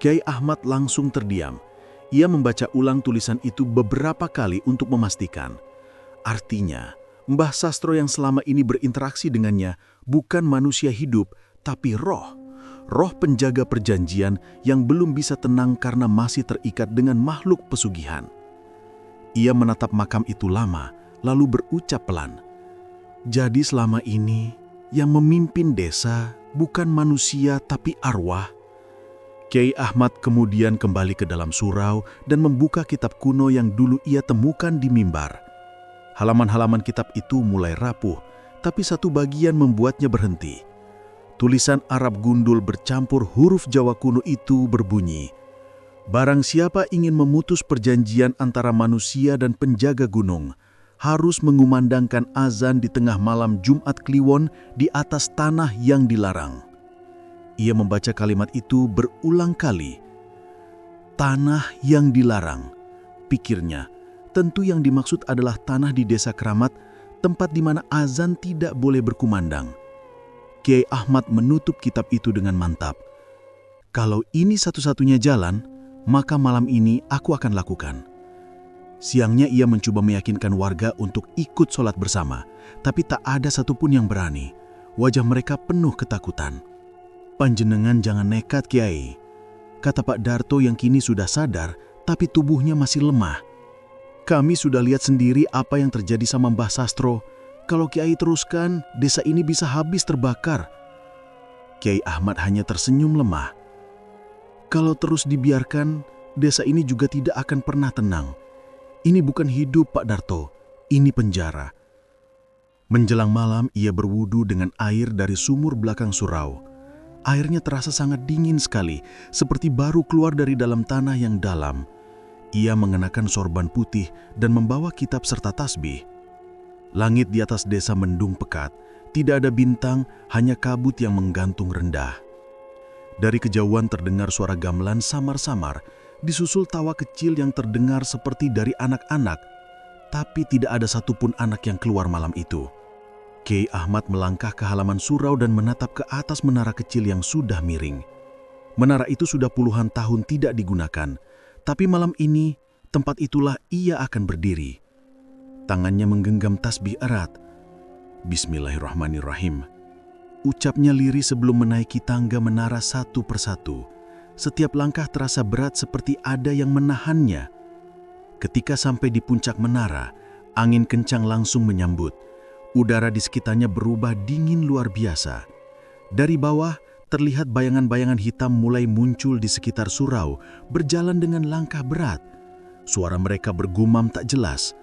Kyai Ahmad langsung terdiam. Ia membaca ulang tulisan itu beberapa kali untuk memastikan. Artinya, Mbah Sastro yang selama ini berinteraksi dengannya bukan manusia hidup, tapi roh. Roh penjaga perjanjian yang belum bisa tenang karena masih terikat dengan makhluk pesugihan. Ia menatap makam itu lama, lalu berucap pelan. Jadi selama ini, yang memimpin desa bukan manusia tapi arwah. Kyai Ahmad kemudian kembali ke dalam surau dan membuka kitab kuno yang dulu ia temukan di mimbar. Halaman-halaman kitab itu mulai rapuh, tapi satu bagian membuatnya berhenti. Tulisan Arab gundul bercampur huruf Jawa kuno itu berbunyi, "Barang siapa ingin memutus perjanjian antara manusia dan penjaga gunung, harus mengumandangkan azan di tengah malam Jumat Kliwon di atas tanah yang dilarang." Ia membaca kalimat itu berulang kali. Tanah yang dilarang. Pikirnya, tentu yang dimaksud adalah tanah di Desa Kramat, tempat di mana azan tidak boleh berkumandang. Kyai Ahmad menutup kitab itu dengan mantap. Kalau ini satu-satunya jalan, maka malam ini aku akan lakukan. Siangnya ia mencoba meyakinkan warga untuk ikut sholat bersama, tapi tak ada satupun yang berani. Wajah mereka penuh ketakutan. "Panjenengan jangan nekat, Kiai," kata Pak Darto yang kini sudah sadar, tapi tubuhnya masih lemah. "Kami sudah lihat sendiri apa yang terjadi sama Mbah Sastro. Kalau Kiai teruskan, desa ini bisa habis terbakar." Kyai Ahmad hanya tersenyum lemah. "Kalau terus dibiarkan, desa ini juga tidak akan pernah tenang. Ini bukan hidup, Pak Darto. Ini penjara." Menjelang malam, ia berwudu dengan air dari sumur belakang surau. Airnya terasa sangat dingin sekali, seperti baru keluar dari dalam tanah yang dalam. Ia mengenakan sorban putih dan membawa kitab serta tasbih. Langit di atas desa mendung pekat. Tidak ada bintang, hanya kabut yang menggantung rendah. Dari kejauhan terdengar suara gamelan samar-samar, disusul tawa kecil yang terdengar seperti dari anak-anak, tapi tidak ada satupun anak yang keluar malam itu. Kyai Ahmad melangkah ke halaman surau dan menatap ke atas menara kecil yang sudah miring. Menara itu sudah puluhan tahun tidak digunakan, tapi malam ini tempat itulah ia akan berdiri. Tangannya menggenggam tasbih erat. "Bismillahirrahmanirrahim," ucapnya lirih sebelum menaiki tangga menara satu persatu. Setiap langkah terasa berat seperti ada yang menahannya. Ketika sampai di puncak menara, angin kencang langsung menyambut. Udara di sekitarnya berubah dingin luar biasa. Dari bawah, terlihat bayangan-bayangan hitam mulai muncul di sekitar surau, berjalan dengan langkah berat. Suara mereka bergumam tak jelas.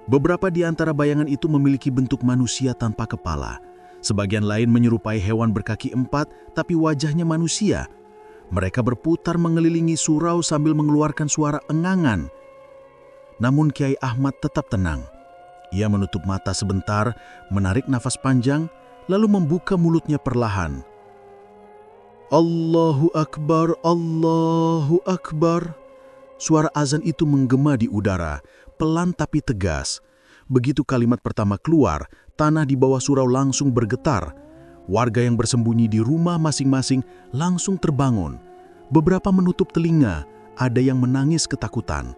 Beberapa di antara bayangan itu memiliki bentuk manusia tanpa kepala. Sebagian lain menyerupai hewan berkaki empat, tapi wajahnya manusia. Mereka berputar mengelilingi surau sambil mengeluarkan suara engangan. Namun Kyai Ahmad tetap tenang. Ia menutup mata sebentar, menarik nafas panjang, lalu membuka mulutnya perlahan. "Allahu Akbar, Allahu Akbar." Suara azan itu menggema di udara, pelan tapi tegas. Begitu kalimat pertama keluar, tanah di bawah surau langsung bergetar. Warga yang bersembunyi di rumah masing-masing langsung terbangun. Beberapa menutup telinga, ada yang menangis ketakutan.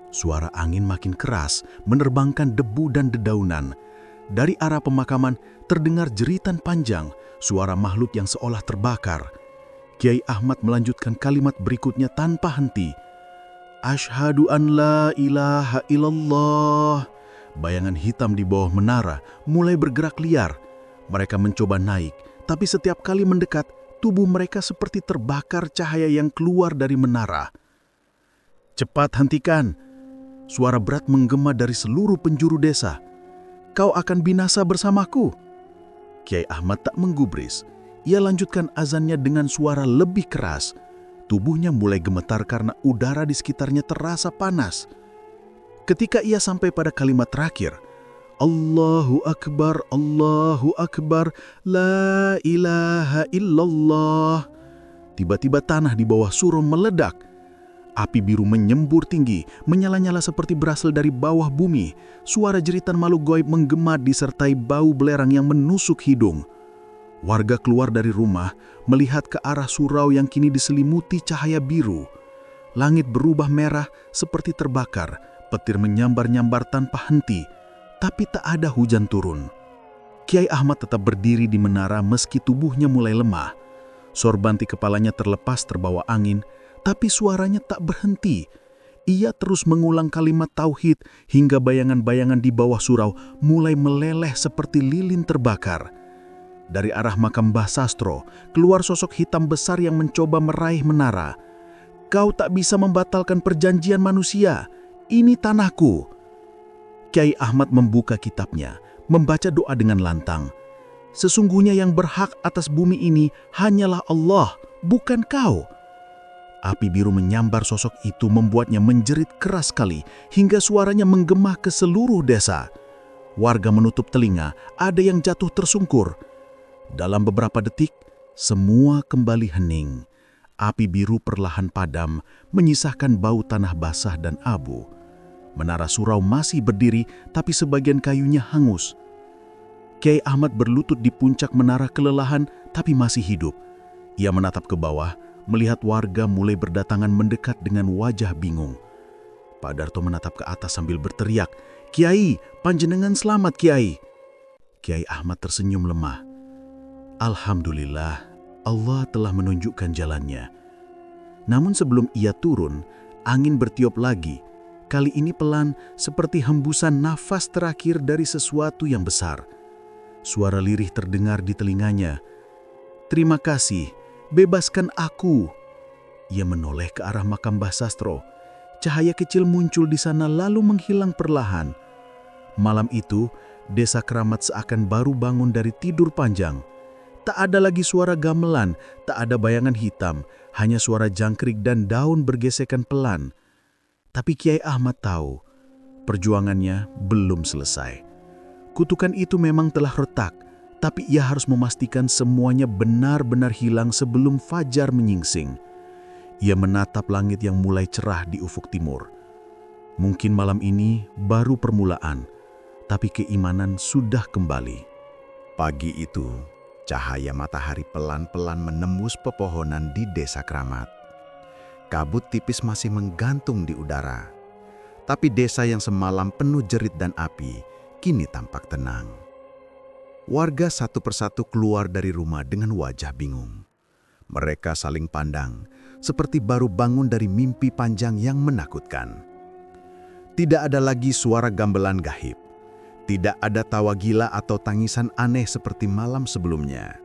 Suara angin makin keras, menerbangkan debu dan dedaunan. Dari arah pemakaman terdengar jeritan panjang, suara makhluk yang seolah terbakar. Kyai Ahmad melanjutkan kalimat berikutnya tanpa henti. "Asyhadu an la ilaha illallah." Bayangan hitam di bawah menara mulai bergerak liar. Mereka mencoba naik, tapi setiap kali mendekat, tubuh mereka seperti terbakar cahaya yang keluar dari menara. "Cepat hentikan!" Suara berat menggema dari seluruh penjuru desa. "Kau akan binasa bersamaku." Kyai Ahmad tak menggubris. Ia lanjutkan azannya dengan suara lebih keras. Tubuhnya mulai gemetar karena udara di sekitarnya terasa panas. Ketika ia sampai pada kalimat terakhir, "Allahu Akbar, Allahu Akbar, la ilaha illallah." Tiba-tiba tanah di bawah surau meledak. Api biru menyembur tinggi, menyala-nyala seperti berasal dari bawah bumi. Suara jeritan makhluk gaib menggema disertai bau belerang yang menusuk hidung. Warga keluar dari rumah, melihat ke arah surau yang kini diselimuti cahaya biru. Langit berubah merah seperti terbakar, petir menyambar-nyambar tanpa henti, tapi tak ada hujan turun. Kiai Ahmad tetap berdiri di menara meski tubuhnya mulai lemah. Sorbanti kepalanya terlepas terbawa angin, tapi suaranya tak berhenti. Ia terus mengulang kalimat tauhid hingga bayangan-bayangan di bawah surau mulai meleleh seperti lilin terbakar. Dari arah makam Mbah Sastro, keluar sosok hitam besar yang mencoba meraih menara. "Kau tak bisa membatalkan perjanjian manusia. Ini tanahku." Kiai Ahmad membuka kitabnya, membaca doa dengan lantang. "Sesungguhnya yang berhak atas bumi ini hanyalah Allah, bukan kau." Api biru menyambar sosok itu membuatnya menjerit keras sekali hingga suaranya menggema ke seluruh desa. Warga menutup telinga, ada yang jatuh tersungkur. Dalam beberapa detik, semua kembali hening. Api biru perlahan padam, menyisakan bau tanah basah dan abu. Menara surau masih berdiri, tapi sebagian kayunya hangus. Kiai Ahmad berlutut di puncak menara kelelahan, tapi masih hidup. Ia menatap ke bawah, melihat warga mulai berdatangan mendekat dengan wajah bingung. Pak Darto menatap ke atas sambil berteriak, "Kiai, panjenengan selamat, Kiai." Kiai Ahmad tersenyum lemah. Alhamdulillah, Allah telah menunjukkan jalannya. Namun sebelum ia turun, angin bertiup lagi. Kali ini pelan, seperti hembusan nafas terakhir dari sesuatu yang besar. Suara lirih terdengar di telinganya. "Terima kasih, bebaskan aku." Ia menoleh ke arah makam Mbah Sastro. Cahaya kecil muncul di sana lalu menghilang perlahan. Malam itu, desa Keramat seakan baru bangun dari tidur panjang. Tak ada lagi suara gamelan, tak ada bayangan hitam, hanya suara jangkrik dan daun bergesekan pelan. Tapi Kiai Ahmad tahu, perjuangannya belum selesai. Kutukan itu memang telah retak, tapi ia harus memastikan semuanya benar-benar hilang sebelum fajar menyingsing. Ia menatap langit yang mulai cerah di ufuk timur. Mungkin malam ini baru permulaan, tapi keimanan sudah kembali. Pagi itu, cahaya matahari pelan-pelan menembus pepohonan di desa Keramat. Kabut tipis masih menggantung di udara. Tapi desa yang semalam penuh jerit dan api, kini tampak tenang. Warga satu persatu keluar dari rumah dengan wajah bingung. Mereka saling pandang, seperti baru bangun dari mimpi panjang yang menakutkan. Tidak ada lagi suara gamelan gaib. Tidak ada tawa gila atau tangisan aneh seperti malam sebelumnya.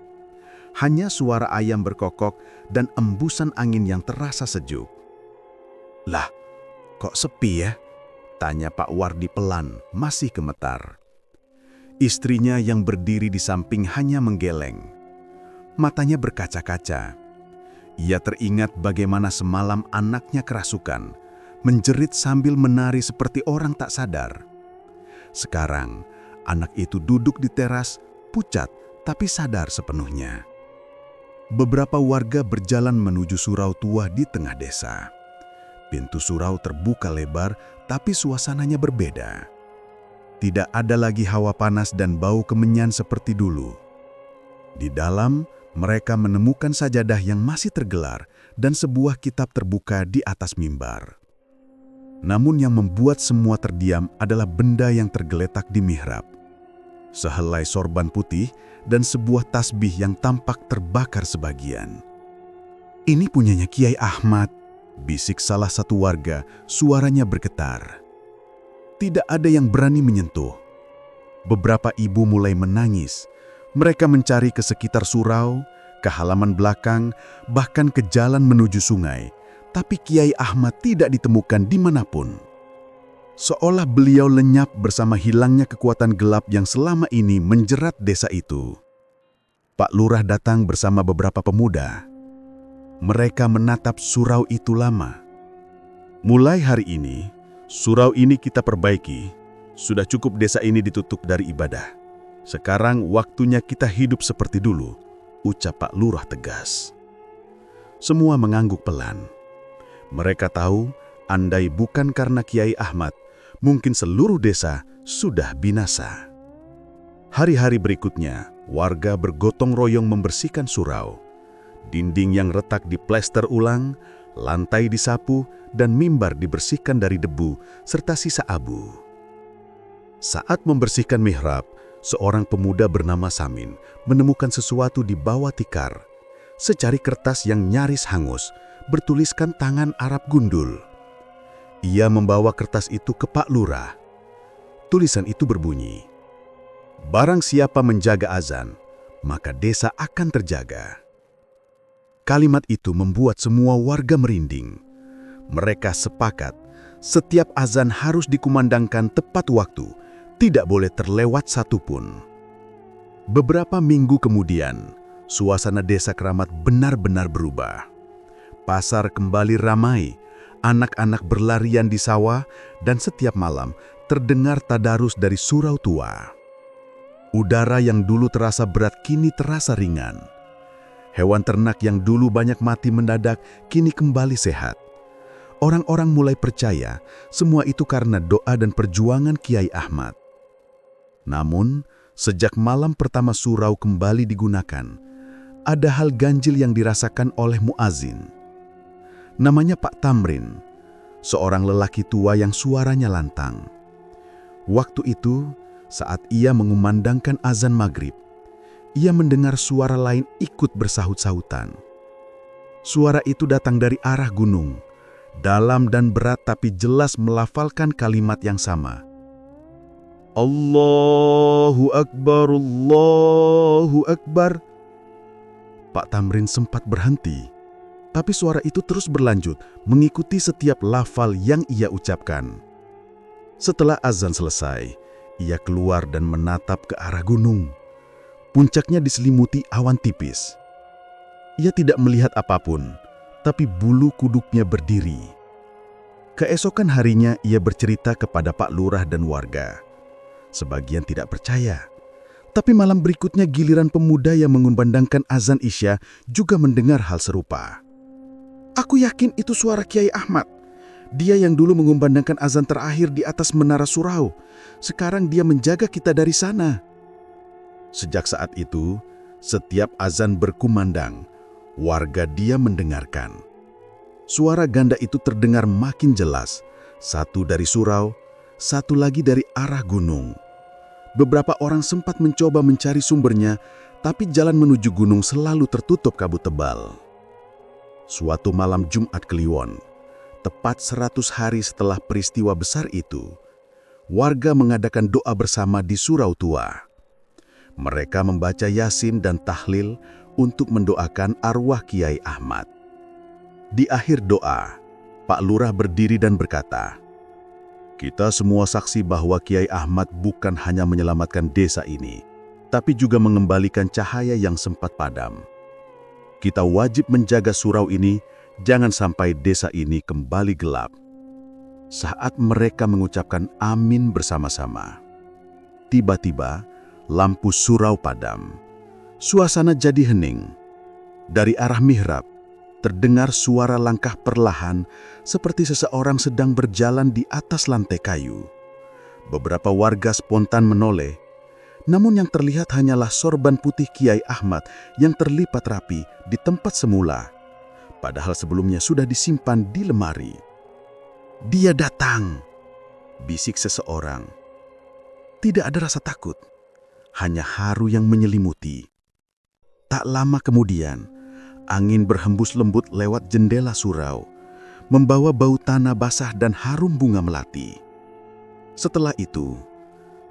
Hanya suara ayam berkokok dan embusan angin yang terasa sejuk. "Lah, kok sepi ya?" tanya Pak Wardi pelan, masih gemetar. Istrinya yang berdiri di samping hanya menggeleng. Matanya berkaca-kaca. Ia teringat bagaimana semalam anaknya kerasukan, menjerit sambil menari seperti orang tak sadar. Sekarang, anak itu duduk di teras, pucat tapi sadar sepenuhnya. Beberapa warga berjalan menuju surau tua di tengah desa. Pintu surau terbuka lebar, tapi suasananya berbeda. Tidak ada lagi hawa panas dan bau kemenyan seperti dulu. Di dalam, mereka menemukan sajadah yang masih tergelar dan sebuah kitab terbuka di atas mimbar. Namun yang membuat semua terdiam adalah benda yang tergeletak di mihrab. Sehelai sorban putih dan sebuah tasbih yang tampak terbakar sebagian. "Ini punyanya Kiai Ahmad," bisik salah satu warga, suaranya bergetar. Tidak ada yang berani menyentuh. Beberapa ibu mulai menangis. Mereka mencari ke sekitar surau, ke halaman belakang, bahkan ke jalan menuju sungai. Tapi Kiai Ahmad tidak ditemukan dimanapun. Seolah beliau lenyap bersama hilangnya kekuatan gelap yang selama ini menjerat desa itu. Pak Lurah datang bersama beberapa pemuda. Mereka menatap surau itu lama. "Mulai hari ini, surau ini kita perbaiki. Sudah cukup desa ini ditutup dari ibadah. Sekarang waktunya kita hidup seperti dulu," ucap Pak Lurah tegas. Semua mengangguk pelan. Mereka tahu, andai bukan karena Kiai Ahmad, mungkin seluruh desa sudah binasa. Hari-hari berikutnya, warga bergotong royong membersihkan surau. Dinding yang retak diplester ulang, lantai disapu, dan mimbar dibersihkan dari debu serta sisa abu. Saat membersihkan mihrab, seorang pemuda bernama Samin menemukan sesuatu di bawah tikar. Secari kertas yang nyaris hangus, bertuliskan tangan Arab gundul. Ia membawa kertas itu ke Pak Lurah. Tulisan itu berbunyi, "Barang siapa menjaga azan, maka desa akan terjaga." Kalimat itu membuat semua warga merinding. Mereka sepakat, setiap azan harus dikumandangkan tepat waktu, tidak boleh terlewat satupun. Beberapa minggu kemudian, suasana Desa Keramat benar-benar berubah. Pasar kembali ramai, anak-anak berlarian di sawah, dan setiap malam terdengar tadarus dari surau tua. Udara yang dulu terasa berat kini terasa ringan. Hewan ternak yang dulu banyak mati mendadak kini kembali sehat. Orang-orang mulai percaya semua itu karena doa dan perjuangan Kiai Ahmad. Namun, sejak malam pertama surau kembali digunakan, ada hal ganjil yang dirasakan oleh muazin. Namanya Pak Tamrin, seorang lelaki tua yang suaranya lantang. Waktu itu, saat ia mengumandangkan azan maghrib, ia mendengar suara lain ikut bersahut-sahutan. Suara itu datang dari arah gunung, dalam dan berat tapi jelas melafalkan kalimat yang sama. Allahu Akbar, Allahu Akbar. Pak Tamrin sempat berhenti, tapi suara itu terus berlanjut mengikuti setiap lafal yang ia ucapkan. Setelah azan selesai, ia keluar dan menatap ke arah gunung. Puncaknya diselimuti awan tipis. Ia tidak melihat apapun, tapi bulu kuduknya berdiri. Keesokan harinya ia bercerita kepada Pak Lurah dan warga. Sebagian tidak percaya, tapi malam berikutnya giliran pemuda yang mengumandangkan azan Isya juga mendengar hal serupa. "Aku yakin itu suara Kiai Ahmad. Dia yang dulu mengumandangkan azan terakhir di atas menara surau. Sekarang dia menjaga kita dari sana." Sejak saat itu, setiap azan berkumandang, warga dia mendengarkan. Suara ganda itu terdengar makin jelas, satu dari surau, satu lagi dari arah gunung. Beberapa orang sempat mencoba mencari sumbernya, tapi jalan menuju gunung selalu tertutup kabut tebal. Suatu malam Jumat Kliwon, tepat 100 hari setelah peristiwa besar itu, warga mengadakan doa bersama di surau tua. Mereka membaca Yasin dan tahlil untuk mendoakan arwah Kiai Ahmad. Di akhir doa, Pak Lurah berdiri dan berkata, "Kita semua saksi bahwa Kiai Ahmad bukan hanya menyelamatkan desa ini, tapi juga mengembalikan cahaya yang sempat padam. Kita wajib menjaga surau ini, jangan sampai desa ini kembali gelap." Saat mereka mengucapkan amin bersama-sama, tiba-tiba lampu surau padam. Suasana jadi hening. Dari arah mihrab, terdengar suara langkah perlahan seperti seseorang sedang berjalan di atas lantai kayu. Beberapa warga spontan menoleh, namun yang terlihat hanyalah sorban putih Kiai Ahmad yang terlipat rapi di tempat semula, padahal sebelumnya sudah disimpan di lemari. "Dia datang," bisik seseorang. Tidak ada rasa takut, hanya haru yang menyelimuti. Tak lama kemudian, angin berhembus lembut lewat jendela surau, membawa bau tanah basah dan harum bunga melati. Setelah itu,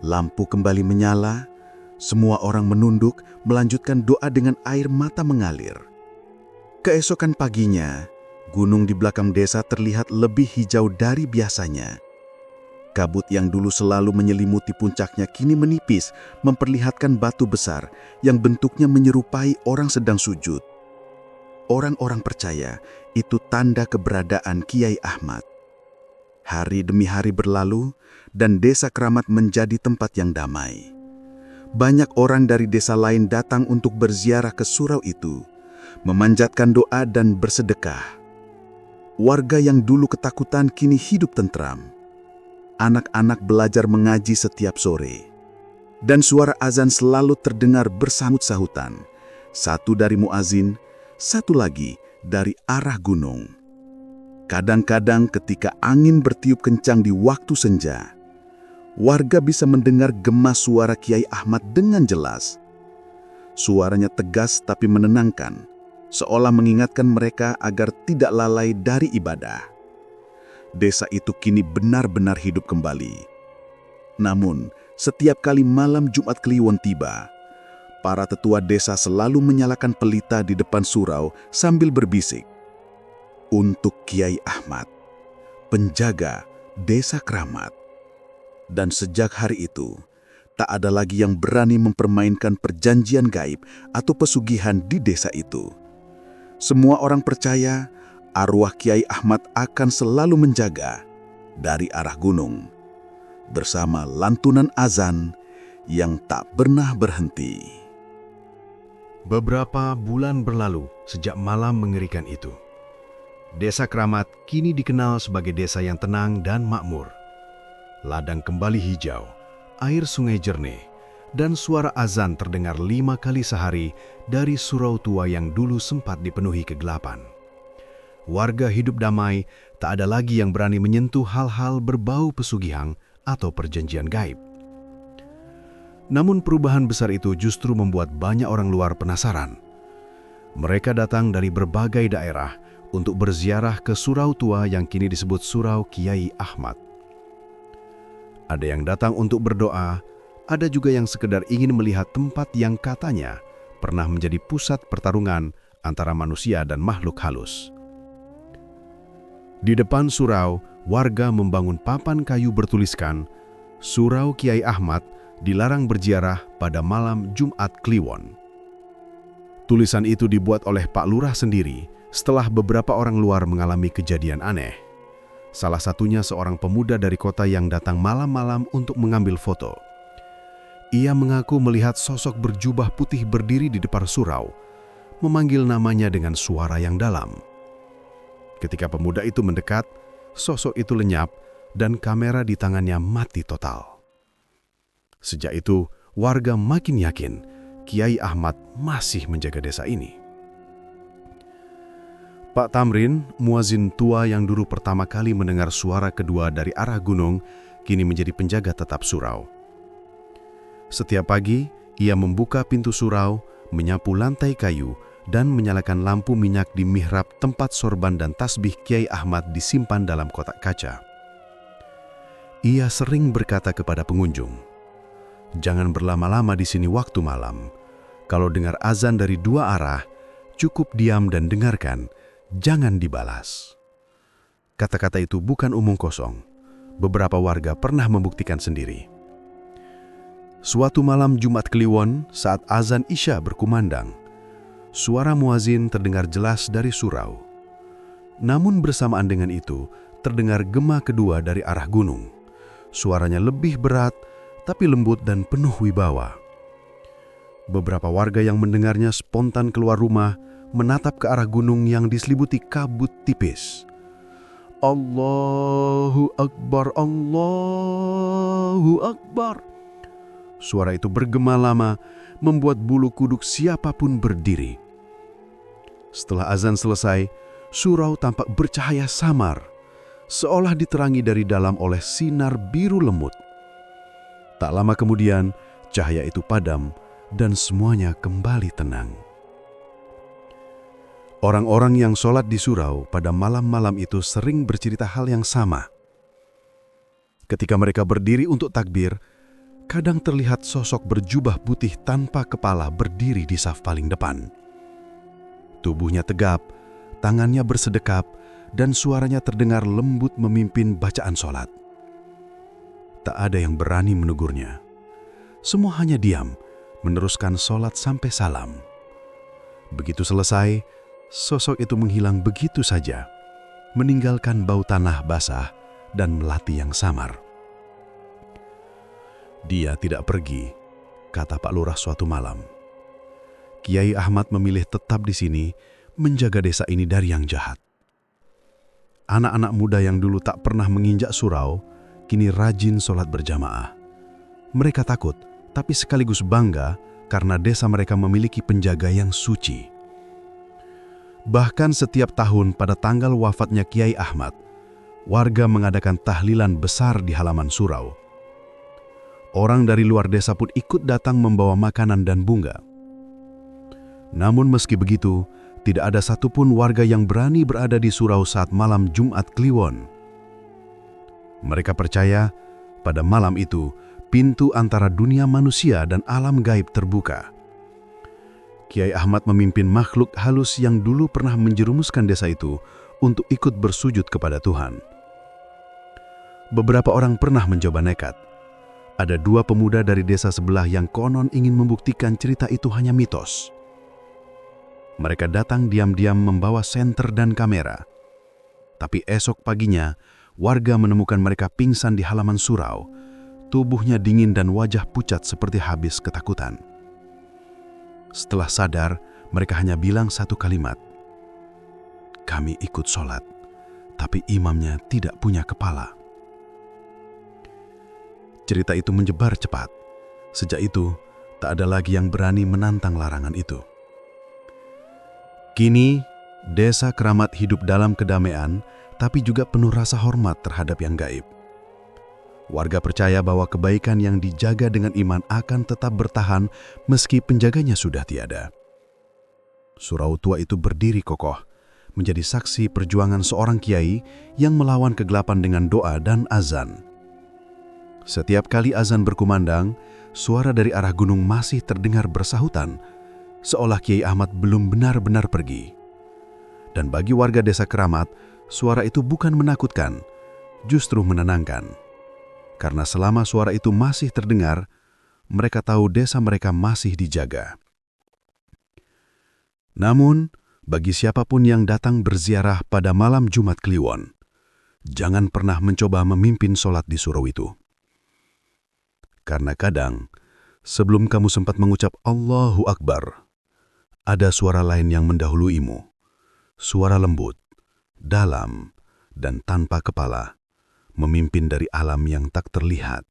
lampu kembali menyala, semua orang menunduk melanjutkan doa dengan air mata mengalir. Keesokan paginya, gunung di belakang desa terlihat lebih hijau dari biasanya. Kabut yang dulu selalu menyelimuti puncaknya kini menipis, memperlihatkan batu besar yang bentuknya menyerupai orang sedang sujud. Orang-orang percaya itu tanda keberadaan Kiai Ahmad. Hari demi hari berlalu, dan Desa Keramat menjadi tempat yang damai. Banyak orang dari desa lain datang untuk berziarah ke surau itu, memanjatkan doa dan bersedekah. Warga yang dulu ketakutan kini hidup tentram. Anak-anak belajar mengaji setiap sore. Dan suara azan selalu terdengar bersahut-sahutan. Satu dari muazin, satu lagi dari arah gunung. Kadang-kadang ketika angin bertiup kencang di waktu senja, warga bisa mendengar gema suara Kiai Ahmad dengan jelas. Suaranya tegas tapi menenangkan, seolah mengingatkan mereka agar tidak lalai dari ibadah. Desa itu kini benar-benar hidup kembali. Namun, setiap kali malam Jumat Kliwon tiba, para tetua desa selalu menyalakan pelita di depan surau sambil berbisik, "Untuk Kiai Ahmad, penjaga Desa Kramat." Dan sejak hari itu, tak ada lagi yang berani mempermainkan perjanjian gaib atau pesugihan di desa itu. Semua orang percaya arwah Kiai Ahmad akan selalu menjaga dari arah gunung, bersama lantunan azan yang tak pernah berhenti. Beberapa bulan berlalu sejak malam mengerikan itu. Desa Kramat kini dikenal sebagai desa yang tenang dan makmur. Ladang kembali hijau, air sungai jernih, dan suara azan terdengar 5 kali sehari dari surau tua yang dulu sempat dipenuhi kegelapan. Warga hidup damai, tak ada lagi yang berani menyentuh hal-hal berbau pesugihan atau perjanjian gaib. Namun perubahan besar itu justru membuat banyak orang luar penasaran. Mereka datang dari berbagai daerah untuk berziarah ke surau tua yang kini disebut Surau Kiai Ahmad. Ada yang datang untuk berdoa, ada juga yang sekedar ingin melihat tempat yang katanya pernah menjadi pusat pertarungan antara manusia dan makhluk halus. Di depan surau, warga membangun papan kayu bertuliskan, "Surau Kiai Ahmad dilarang berziarah pada malam Jumat Kliwon." Tulisan itu dibuat oleh Pak Lurah sendiri setelah beberapa orang luar mengalami kejadian aneh. Salah satunya seorang pemuda dari kota yang datang malam-malam untuk mengambil foto. Ia mengaku melihat sosok berjubah putih berdiri di depan surau, memanggil namanya dengan suara yang dalam. Ketika pemuda itu mendekat, sosok itu lenyap dan kamera di tangannya mati total. Sejak itu, warga makin yakin Kiai Ahmad masih menjaga desa ini. Pak Tamrin, muazin tua yang dulu pertama kali mendengar suara kedua dari arah gunung, kini menjadi penjaga tetap surau. Setiap pagi, ia membuka pintu surau, menyapu lantai kayu, dan menyalakan lampu minyak di mihrab tempat sorban dan tasbih Kiai Ahmad disimpan dalam kotak kaca. Ia sering berkata kepada pengunjung, "Jangan berlama-lama di sini waktu malam. Kalau dengar azan dari 2 arah, cukup diam dan dengarkan, jangan dibalas." Kata-kata itu bukan omong kosong. Beberapa warga pernah membuktikan sendiri. Suatu malam Jumat Kliwon, saat azan Isya berkumandang, suara muazin terdengar jelas dari surau. Namun bersamaan dengan itu, terdengar gema kedua dari arah gunung. Suaranya lebih berat, tapi lembut dan penuh wibawa. Beberapa warga yang mendengarnya spontan keluar rumah, menatap ke arah gunung yang diselimuti kabut tipis. "Allahu Akbar, Allahu Akbar." Suara itu bergema lama, membuat bulu kuduk siapapun berdiri. Setelah azan selesai, surau tampak bercahaya samar, seolah diterangi dari dalam oleh sinar biru lemut. Tak lama kemudian, cahaya itu padam dan semuanya kembali tenang. Orang-orang yang sholat di surau pada malam-malam itu sering bercerita hal yang sama. Ketika mereka berdiri untuk takbir, kadang terlihat sosok berjubah putih tanpa kepala berdiri di saf paling depan. Tubuhnya tegap, tangannya bersedekap, dan suaranya terdengar lembut memimpin bacaan sholat. Tak ada yang berani menegurnya. Semua hanya diam, meneruskan sholat sampai salam. Begitu selesai, sosok itu menghilang begitu saja, meninggalkan bau tanah basah dan melati yang samar. "Dia tidak pergi," kata Pak Lurah suatu malam. "Kiai Ahmad memilih tetap di sini, menjaga desa ini dari yang jahat." Anak-anak muda yang dulu tak pernah menginjak surau, kini rajin sholat berjamaah. Mereka takut, tapi sekaligus bangga karena desa mereka memiliki penjaga yang suci. Bahkan setiap tahun pada tanggal wafatnya Kiai Ahmad, warga mengadakan tahlilan besar di halaman surau. Orang dari luar desa pun ikut datang membawa makanan dan bunga. Namun meski begitu, tidak ada satupun warga yang berani berada di surau saat malam Jumat Kliwon. Mereka percaya pada malam itu pintu antara dunia manusia dan alam gaib terbuka. Kiai Ahmad memimpin makhluk halus yang dulu pernah menjerumuskan desa itu untuk ikut bersujud kepada Tuhan. Beberapa orang pernah mencoba nekat. Ada 2 pemuda dari desa sebelah yang konon ingin membuktikan cerita itu hanya mitos. Mereka datang diam-diam membawa senter dan kamera. Tapi esok paginya, warga menemukan mereka pingsan di halaman surau. Tubuhnya dingin dan wajah pucat seperti habis ketakutan. Setelah sadar, mereka hanya bilang satu kalimat. "Kami ikut sholat, tapi imamnya tidak punya kepala." Cerita itu menyebar cepat. Sejak itu, tak ada lagi yang berani menantang larangan itu. Kini, desa Keramat hidup dalam kedamaian, tapi juga penuh rasa hormat terhadap yang gaib. Warga percaya bahwa kebaikan yang dijaga dengan iman akan tetap bertahan meski penjaganya sudah tiada. Surau tua itu berdiri kokoh, menjadi saksi perjuangan seorang kiai yang melawan kegelapan dengan doa dan azan. Setiap kali azan berkumandang, suara dari arah gunung masih terdengar bersahutan, seolah Kiai Ahmad belum benar-benar pergi. Dan bagi warga desa Keramat, suara itu bukan menakutkan, justru menenangkan. Karena selama suara itu masih terdengar, mereka tahu desa mereka masih dijaga. Namun, bagi siapapun yang datang berziarah pada malam Jumat Kliwon, jangan pernah mencoba memimpin sholat di surau itu. Karena kadang, sebelum kamu sempat mengucap Allahu Akbar, ada suara lain yang mendahuluimu. Suara lembut, dalam, dan tanpa kepala, memimpin dari alam yang tak terlihat.